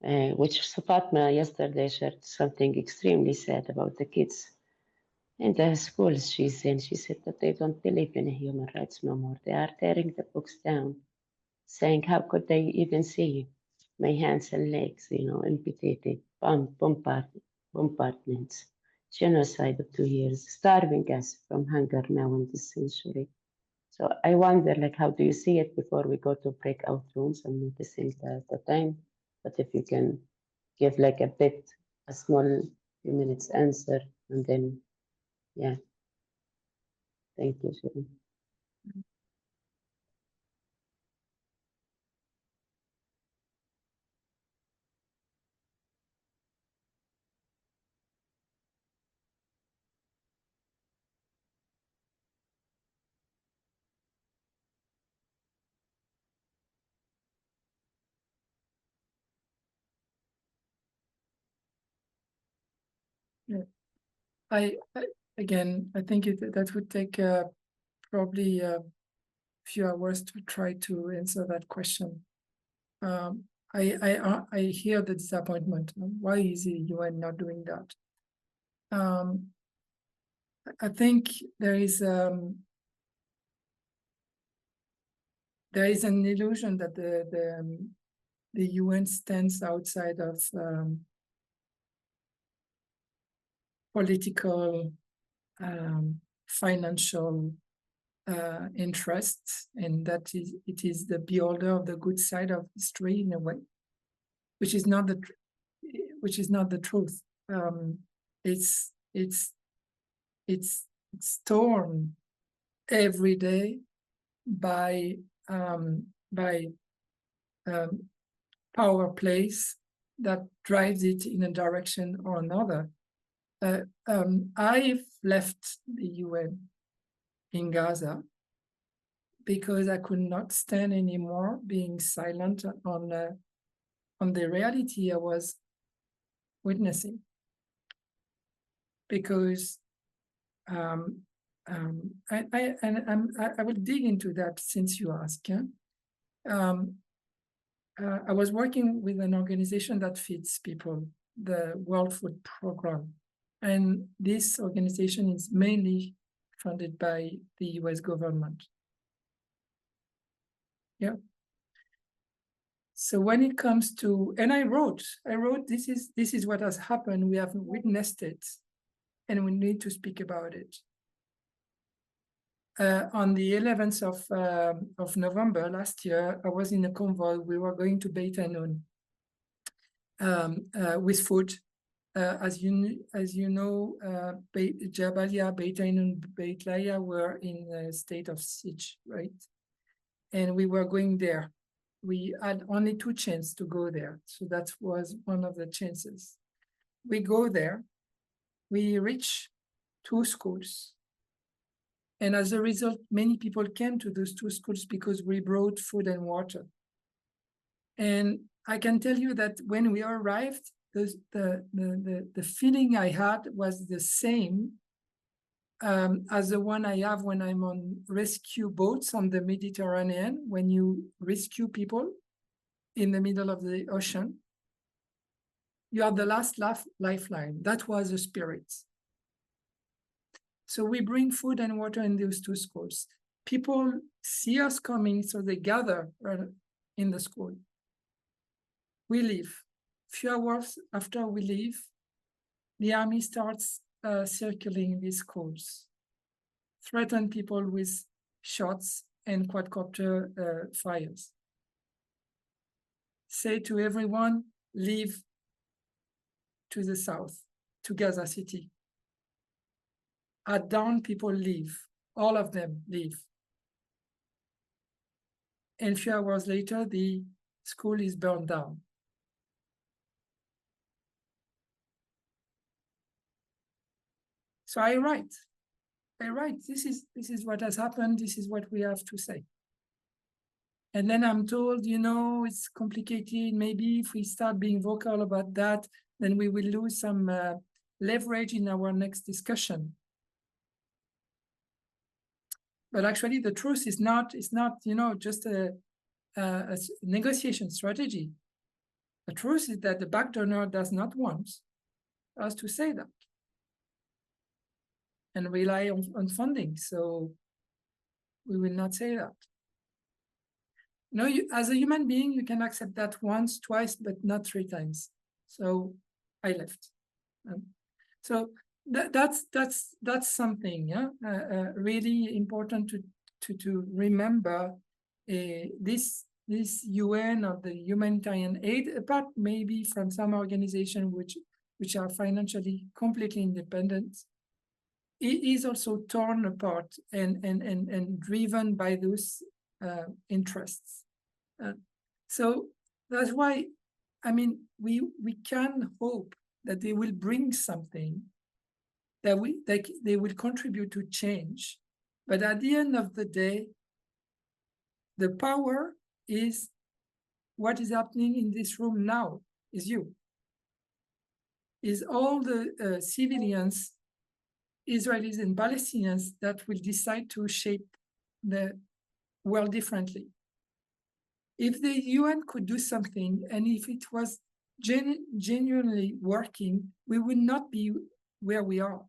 Which Fatma yesterday shared something extremely sad about the kids in the schools she's in. She said that they don't believe in human rights no more. They are tearing the books down, saying, how could they even see my hands and legs, amputated, bombardments, genocide of 2 years, starving us from hunger now in this century. So I wonder, like, how do you see it before we go to breakout rooms? I'm noticing the time, but if you can give like a small few minutes answer, and then, yeah. Thank you, Jérôme. Again, I think that would take probably a few hours to try to answer that question. I hear the disappointment. Why is the UN not doing that? I think there is an illusion that the UN stands outside of political, financial interests, and that it is the beholder of the good side of history in a way, which is not the truth. It's torn every day by power plays that drives it in a direction or another. I've left the UN in Gaza because I could not stand anymore being silent on the reality I was witnessing. Because I will dig into that since you asked. Yeah? I was working with an organization that feeds people, the World Food Program. And this organization is mainly funded by the US government. Yeah. So when it comes to, and I wrote, this is what has happened. We have witnessed it, and we need to speak about it. On the 11th of November last year, I was in a convoy. We were going to Beit Hanun with food. As you know, Jabalia, Beit Hanun, Beit Lahiya were in a state of siege, right? And we were going there. We had only 2 chances to go there. So that was one of the chances. We go there, we reach 2 schools. And as a result, many people came to those 2 schools because we brought food and water. And I can tell you that when we arrived, the feeling I had was the same as the one I have when I'm on rescue boats on the Mediterranean, when you rescue people in the middle of the ocean. You are the last lifeline. That was the spirit. So we bring food and water in those 2 schools. People see us coming, so they gather in the school. We leave. Few hours after we leave, the army starts circling these schools, threaten people with shots and quadcopter fires. Say to everyone, leave to the south, to Gaza City. At dawn, people leave. All of them leave. And a few hours later, the school is burned down. So I write, this is what has happened, this is what we have to say. And then I'm told, it's complicated. Maybe if we start being vocal about that, then we will lose some leverage in our next discussion. But actually, the truth is not just a negotiation strategy. The truth is that the back donor does not want us to say that and rely on funding. So we will not say that. As a human being, you can accept that once, twice, but not 3 times. So I left. So that's something, yeah, really important to remember. This UN or the humanitarian aid, apart maybe from some organization which which are financially completely independent, it is also torn apart and driven by those interests. So that's why, I mean, we can hope that they will bring something, that they will contribute to change. But at the end of the day, the power is what is happening in this room now, is you. Is all the civilians, Israelis and Palestinians, that will decide to shape the world differently. If the UN could do something, and if it was genuinely working, we would not be where we are.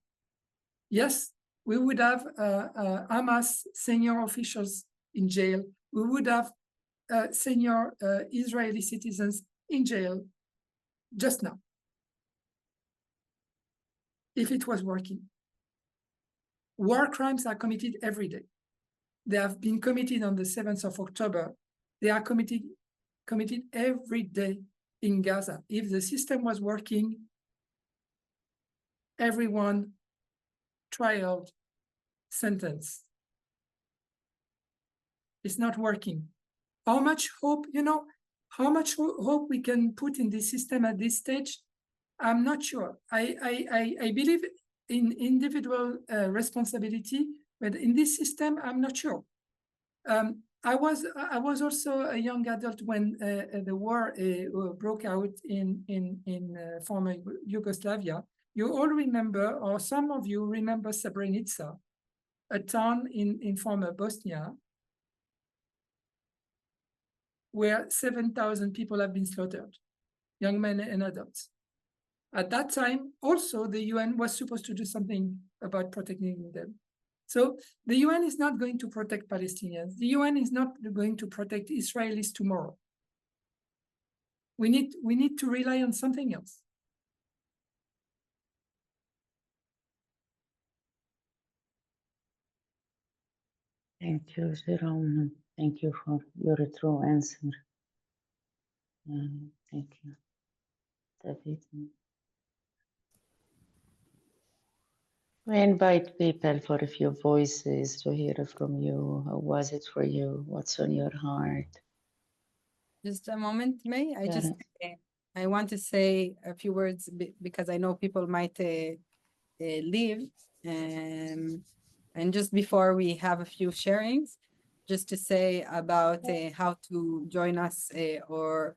Yes, we would have Hamas senior officials in jail. We would have senior Israeli citizens in jail just now, if it was working. War crimes are committed every day. They have been committed on the 7th of October. They are committed every day in Gaza. If the system was working, everyone trialed, sentence. It's not working. How much hope, how much hope we can put in this system at this stage? I'm not sure. I believe in individual responsibility, but in this system, I'm not sure. I was also a young adult when the war broke out in former Yugoslavia. You all remember, or some of you remember, Srebrenica, a town in former Bosnia, where 7,000 people have been slaughtered, young men and adults. At that time, also, the UN was supposed to do something about protecting them. So the UN is not going to protect Palestinians. The UN is not going to protect Israelis tomorrow. We need to rely on something else. Thank you, Jérôme. Thank you for your true answer. Thank you, David. We invite people for a few voices to hear from you. How was it for you? What's on your heart? Just a moment, May. Yes. I want to say a few words because I know people might leave. And just before we have a few sharings, just to say about how to join us or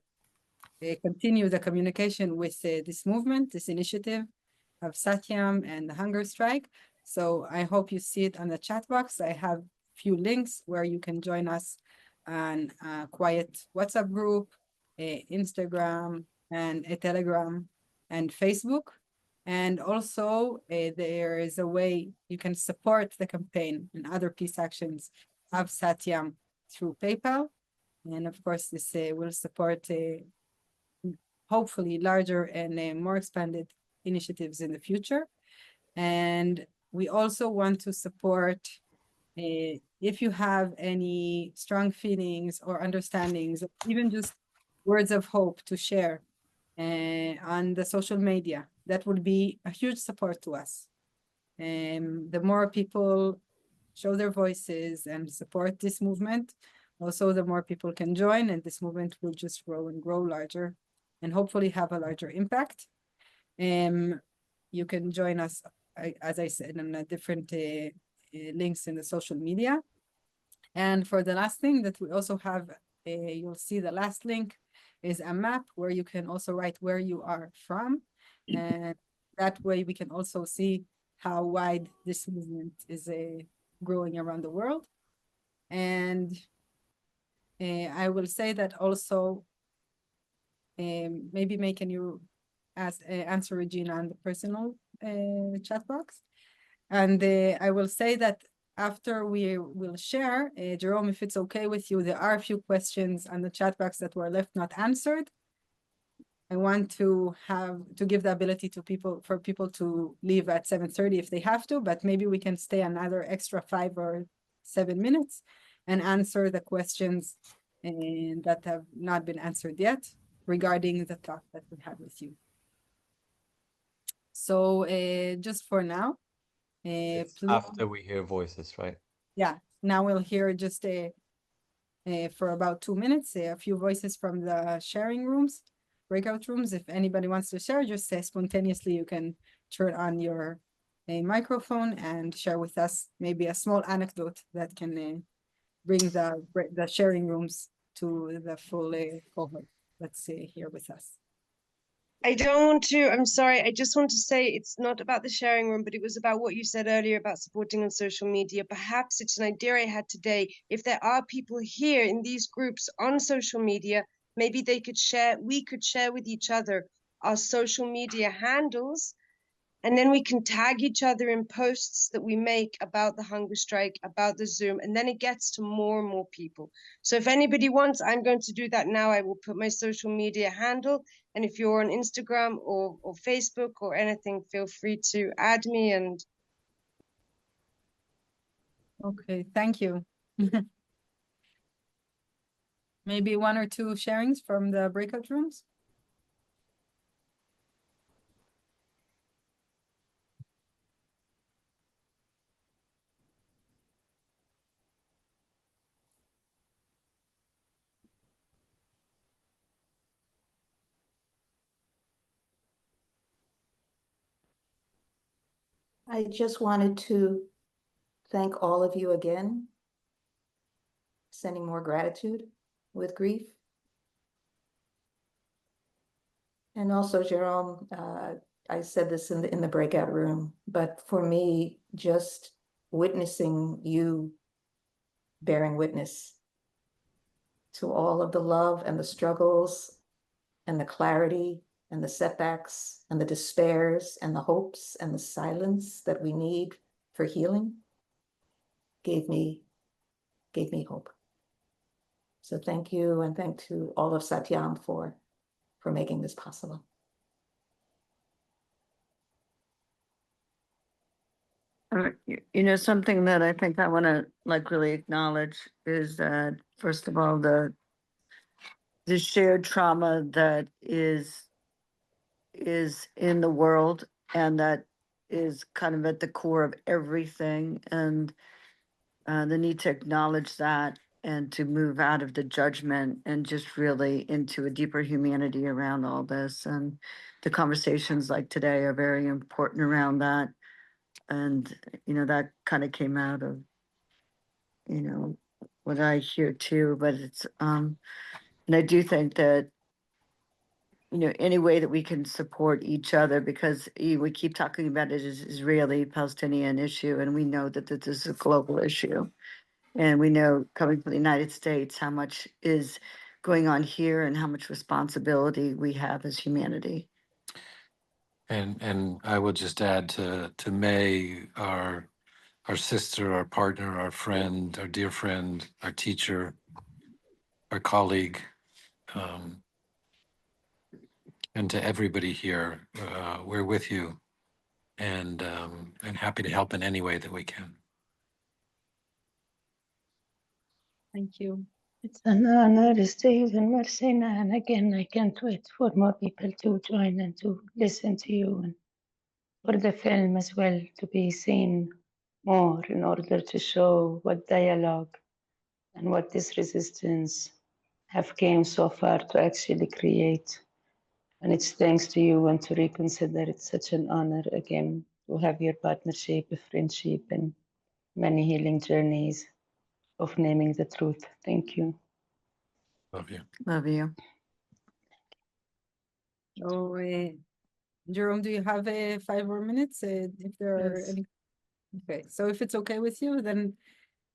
continue the communication with this movement, this initiative of SATYAM and the hunger strike. So I hope you see it on the chat box. I have a few links where you can join us on a quiet WhatsApp group, Instagram, and a Telegram and Facebook. And also there is a way you can support the campaign and other peace actions of SATYAM through PayPal. And of course, this will support hopefully larger and more expanded initiatives in the future. And we also want to support, if you have any strong feelings or understandings, even just words of hope to share on the social media, that would be a huge support to us. The more people show their voices and support this movement, also the more people can join, and this movement will just grow and grow larger and hopefully have a larger impact. You can join us, as I said, on different links in the social media. And for the last thing that we also have, you'll see the last link is a map where you can also write where you are from. And that way we can also see how wide this movement is growing around the world. And I will say that also, maybe May, can you answer Regina on the personal chat box? And I will say that after we will share, Jérôme, if it's okay with you, there are a few questions on the chat box that were left not answered. I want to give the ability to for people to leave at 7:30 if they have to, but maybe we can stay another extra 5 or 7 minutes and answer the questions that have not been answered yet regarding the talk that we had with you. So just for now, It's please, after we hear voices, right? yeah, now we'll hear just for about 2 minutes, a few voices from the sharing rooms, breakout rooms. If anybody wants to share, just spontaneously, you can turn on your microphone and share with us maybe a small anecdote that can bring the sharing rooms to the full cohort that's here with us. I don't want to, I'm sorry, I just want to say it's not about the sharing room, but it was about what you said earlier about supporting on social media. Perhaps it's an idea I had today. If there are people here in these groups on social media, maybe they could share, we could share with each other our social media handles, and then we can tag each other in posts that we make about the hunger strike, about the Zoom, and then it gets to more and more people. So if anybody wants, I'm going to do that now. I will put my social media handle, and if you're on Instagram or Facebook or anything, feel free to add me. And Okay, thank you. Maybe 1 or 2 sharings from the breakout rooms. I just wanted to thank all of you again, sending more gratitude with grief. And also, Jérôme, I said this in the breakout room, but for me, just witnessing you bearing witness to all of the love and the struggles and the clarity and the setbacks and the despairs and the hopes and the silence that we need for healing gave me hope. So thank you, and thank to all of SATYAM for making this possible. You know, something that I think I want to really acknowledge is that, first of all, the shared trauma that is in the world, and that is kind of at the core of everything, and the need to acknowledge that and to move out of the judgment and just really into a deeper humanity around all this. And the conversations like today are very important around that. And, you know, that kind of came out of, you know, what I hear too. But it's, and I do think that, you know, any way that we can support each other, because we keep talking about it as Israeli-Palestinian issue, and we know that this is a global issue. And we know, coming from the United States, how much is going on here and how much responsibility we have as humanity. And I will just add to May, our sister, our partner, our friend, our dear friend, our teacher, our colleague, and to everybody here, we're with you, and happy to help in any way that we can. Thank you. It's an honor, Stephen, Marcina, and again, I can't wait for more people to join and to listen to you, and for the film as well to be seen more in order to show what dialogue and what this resistance have came so far to actually create. And it's thanks to you, and to reconsider. It's such an honor again to have your partnership, friendship, and many healing journeys of naming the truth. Thank you. Love you. Love you. Oh, Jérôme, do you have 5 more minutes? If there are Yes. any. Okay, so if it's okay with you, then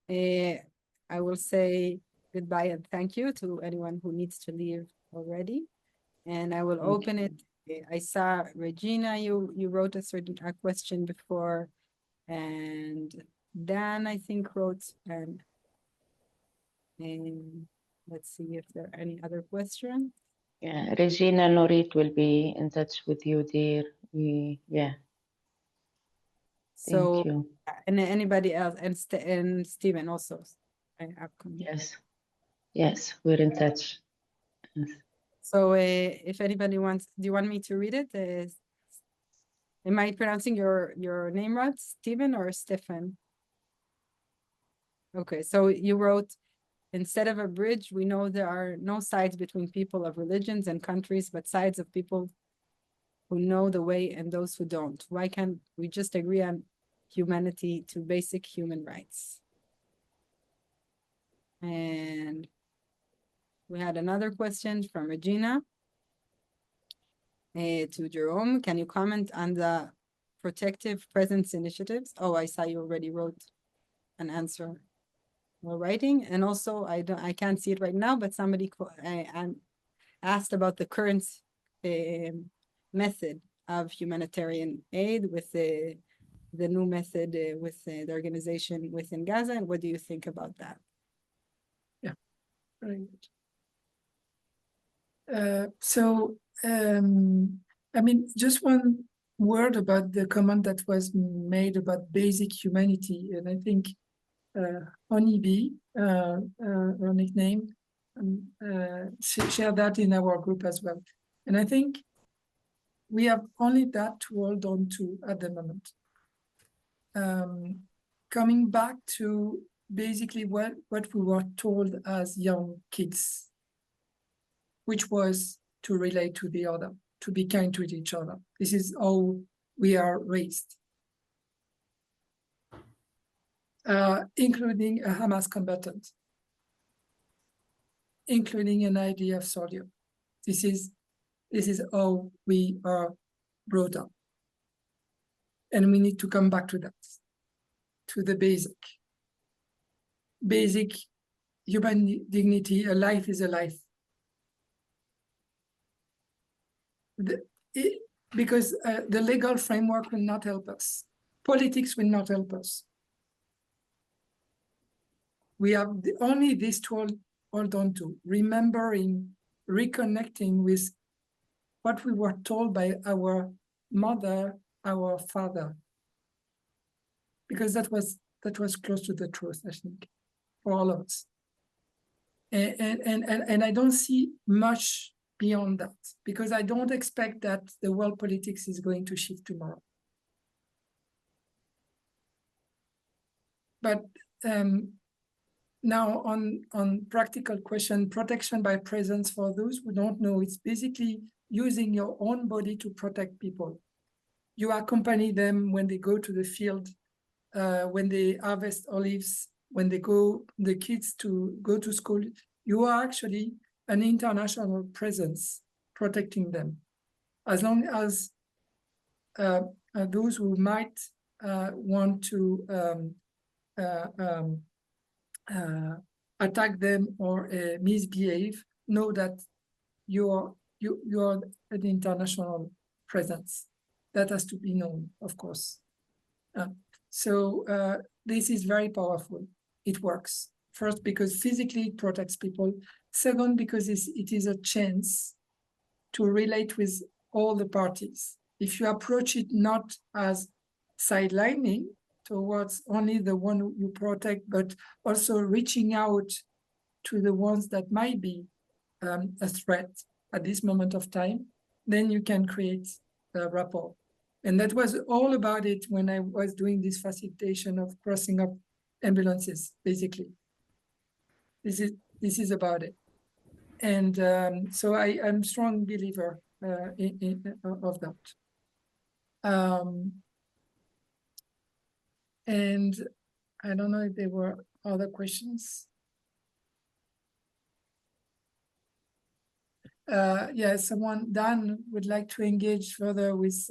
I will say goodbye and thank you to anyone who needs to leave already. And I will Thank open it. I saw Regina, you wrote a question before, and Dan, I think, wrote, and let's see if there are any other questions. Yeah, Regina Norit will be in touch with you, dear. Yeah. So, Thank you. and anybody else, and Stephen also. Yes. Yes, we're in touch. Yes. So if anybody wants, do you want me to read it? Am I pronouncing your name right, Stephen or Stefan? Okay, so you wrote, instead of a bridge, we know there are no sides between people of religions and countries, but sides of people who know the way and those who don't. Why can't we just agree on humanity to basic human rights? And we had another question from Regina to Jerome. Can you comment on the protective presence initiatives? Oh, I saw you already wrote an answer while writing. And also, I can't see it right now, but somebody asked about the current method of humanitarian aid with the new method with the organization within Gaza. And what do you think about that? Yeah, very good. I mean, just one word about the comment that was made about basic humanity. And I think Honeybee, her nickname, shared that in our group as well. And I think we have only that to hold on to at the moment. Coming back to basically what we were told as young kids, which was to relate to the other, to be kind to each other. This is how we are raised. Including a Hamas combatant, including an idea of soldier. This is how we are brought up. And we need to come back to that, to the basic human dignity. A life is a life. Because the legal framework will not help us. Politics will not help us. We have only this to hold on to, remembering, reconnecting with what we were told by our mother, our father, because that was close to the truth, I think, for all of us. And I don't see much beyond that, because I don't expect that the world politics is going to shift tomorrow. But now on practical question, protection by presence, for those who don't know, it's basically using your own body to protect people. You accompany them when they go to the field, when they harvest olives, when the kids to go to school. You are actually an international presence protecting them. As long as those who might want to attack them or misbehave, know that you're an international presence. That has to be known, of course. So this is very powerful. It works. First, because physically it protects people. Second, because it is a chance to relate with all the parties. If you approach it not as sidelining towards only the one you protect, but also reaching out to the ones that might be a threat at this moment of time, then you can create a rapport. And that was all about it when I was doing this facilitation of crossing up ambulances, basically. This is about it. And so I'm a strong believer of that. And I don't know if there were other questions. Yeah, Dan would like to engage further with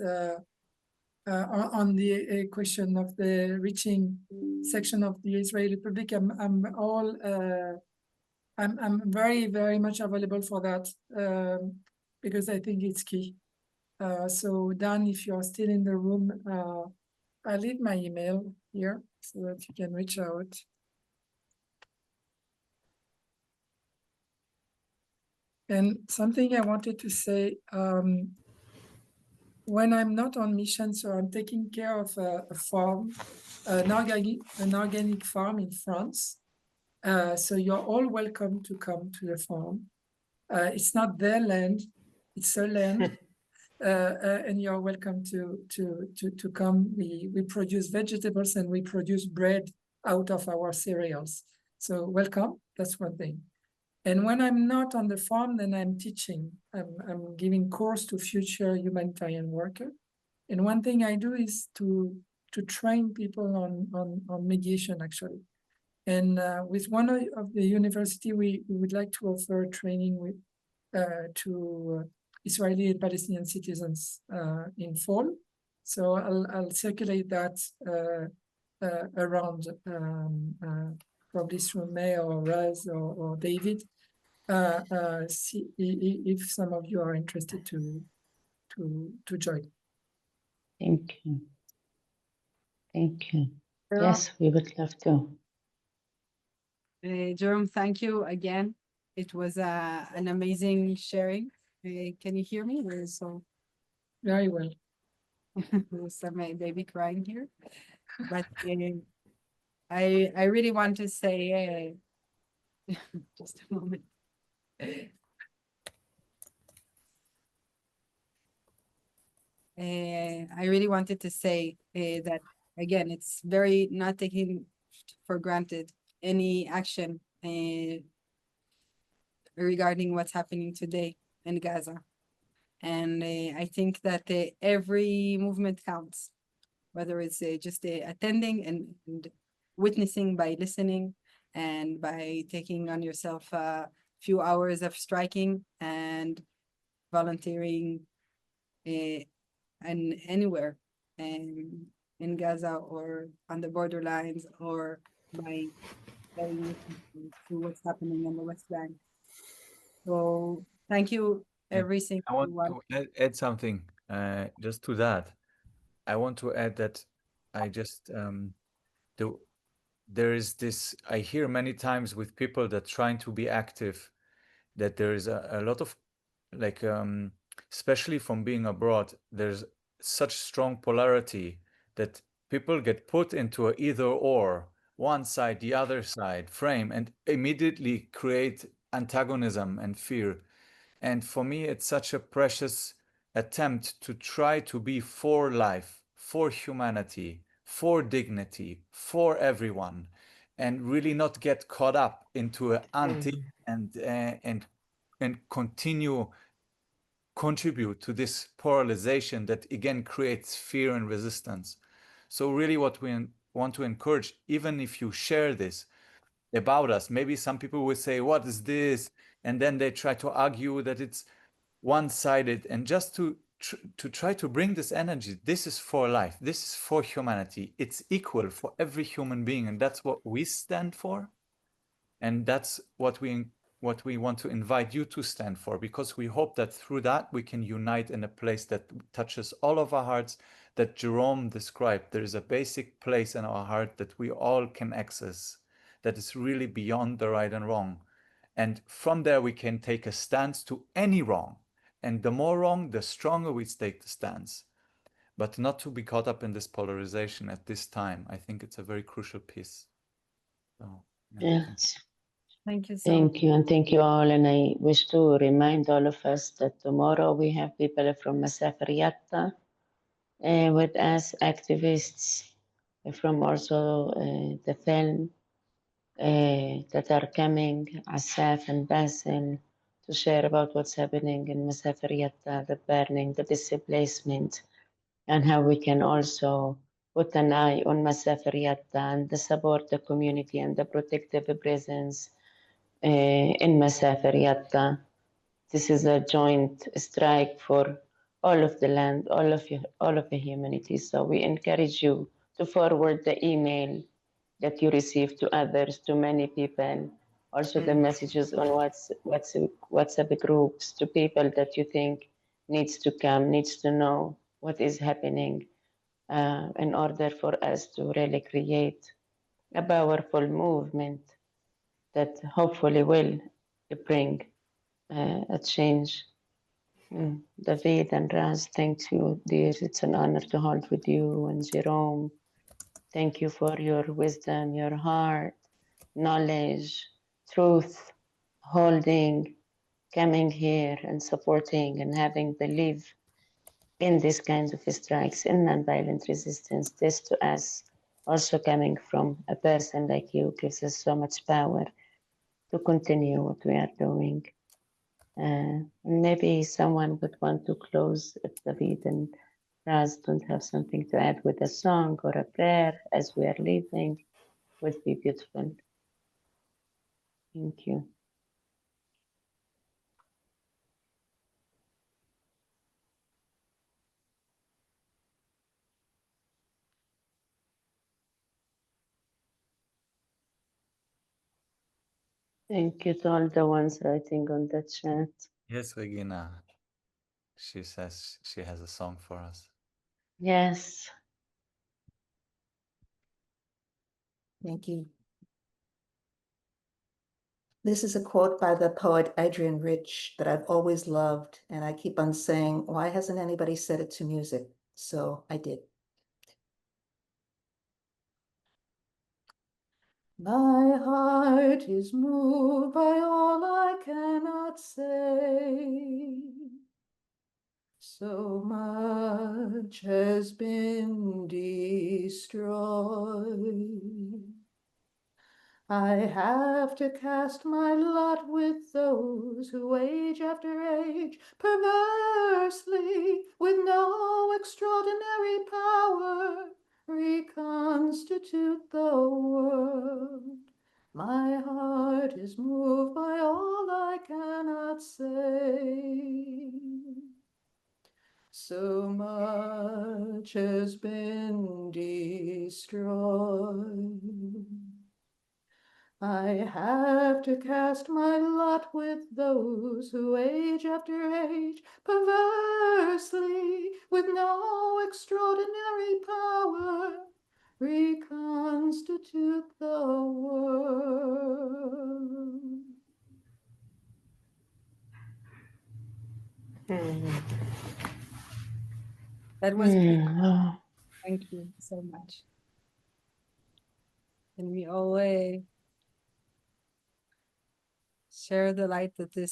on the question of the reaching section of the Israeli Republic. I'm very, very much available for that because I think it's key. So Dan, if you're still in the room, I'll leave my email here so that you can reach out. And something I wanted to say, when I'm not on mission, so I'm taking care of a farm, an organic farm in France. So you're all welcome to come to the farm. It's not their land, it's a land. and you're welcome to come. We produce vegetables and we produce bread out of our cereals. So welcome. That's one thing. And when I'm not on the farm, then I'm teaching. I'm giving course to future humanitarian workers. And one thing I do is to train people on mediation, actually. And with one of the university, we would like to offer training with to Israeli and Palestinian citizens in fall. So I'll circulate that around probably through May or Raz or David. See if some of you are interested to join. Thank you. Thank you. Jerome, Yes, we would love to. Jerome, thank you again. It was an amazing sharing. Can you hear me? So Very well. there's some baby crying here, but I really want to say just a moment. I really wanted to say that again, it's very not taking for granted any action regarding what's happening today in Gaza. And I think that every movement counts, whether it's just attending and witnessing by listening and by taking on yourself a few hours of striking and volunteering and anywhere in Gaza or on the borderlines or by going to what's happening in the West Bank. So thank you, every single I want one. to add something just to that. I want to add that I just there is this, I hear many times with people that trying to be active, that there is a lot of like especially from being abroad, there's such strong polarity that people get put into a either or, one side, the other side frame, and immediately create antagonism and fear. And for me, it's such a precious attempt to try to be for life, for humanity, for dignity, for everyone, and really not get caught up into an anti and continue contribute to this polarization that again creates fear and resistance. So really what we want to encourage, even if you share this about us, maybe some people will say, what is this? And then they try to argue that it's one-sided, and just to try to bring this energy. This is for life. This is for humanity. It's equal for every human being, and that's what we stand for. And that's what we want to invite you to stand for, because we hope that through that we can unite in a place that touches all of our hearts, that Jerome described. There is a basic place in our heart that we all can access, that is really beyond the right and wrong. And from there we can take a stance to any wrong. And the more wrong, the stronger we take the stance. But not to be caught up in this polarization at this time. I think it's a very crucial piece. So, yeah, Yes. Thank you so much. Thank you, and thank you all. And I wish to remind all of us that tomorrow we have people from Masafer Yatta with us, activists from also the film that are coming, Asaf and Basil, to share about what's happening in Masafer Yatta, the burning, the displacement, and how we can also put an eye on Masafer Yatta and support the community and the protective presence in Masafer Yatta. This is a joint strike for all of the land, all of the humanity. So we encourage you to forward the email that you receive to others, to many people. Also the messages on WhatsApp groups to people that you think needs to come, needs to know what is happening in order for us to really create a powerful movement that hopefully will bring a change. David and Raz, thank you, dear. It's an honor to hold with you, and Jerome. Thank you for your wisdom, your heart, knowledge, truth, holding, coming here and supporting and having belief in this kind of strikes, in nonviolent resistance. This to us, also coming from a person like you, gives us so much power to continue what we are doing. Maybe someone would want to close if David and Raz don't have something to add with a song or a prayer as we are leaving, would be beautiful. Thank you. Thank you to all the ones writing on the chat. Yes, Regina. She says she has a song for us. Yes. Thank you. This is a quote by the poet Adrian Rich that I've always loved, and I keep on saying, why hasn't anybody said it to music? So I did. My heart is moved by all I cannot say. So much has been destroyed. I have to cast my lot with those who age after age perversely, with no extraordinary power, reconstitute the world. My heart is moved by all I cannot say. So much has been destroyed. I have to cast my lot with those who age after age perversely, with no extraordinary power, reconstitute the world. That was beautiful. Oh, Thank you so much. And we always share the light that this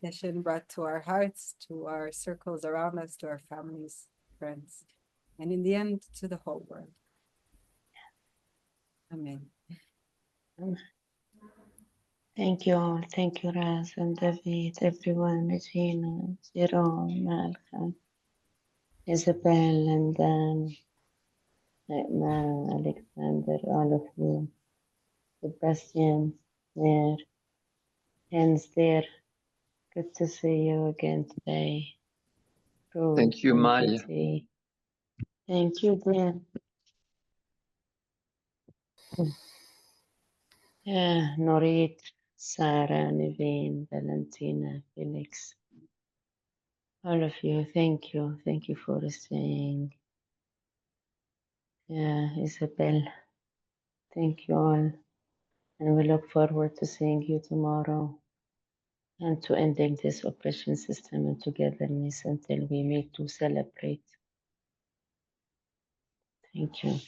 session brought to our hearts, to our circles around us, to our families, friends, and in the end, to the whole world. Amen. thank you all. Thank you, Raz and David, everyone, Regina, Jérôme, Malcolm, Isabel, and Alexander, all of you, Sebastian, there, hands there. Good to see you again today. Ruth Thank you, and Maya. Kitty. Thank you, dear. Yeah, Norit, Sarah, Niveen, Valentina, Felix, all of you, thank you. Thank you for staying. Yeah, Isabel, thank you all. And we look forward to seeing you tomorrow and to ending this oppression system and togetherness until we meet to celebrate. Thank you.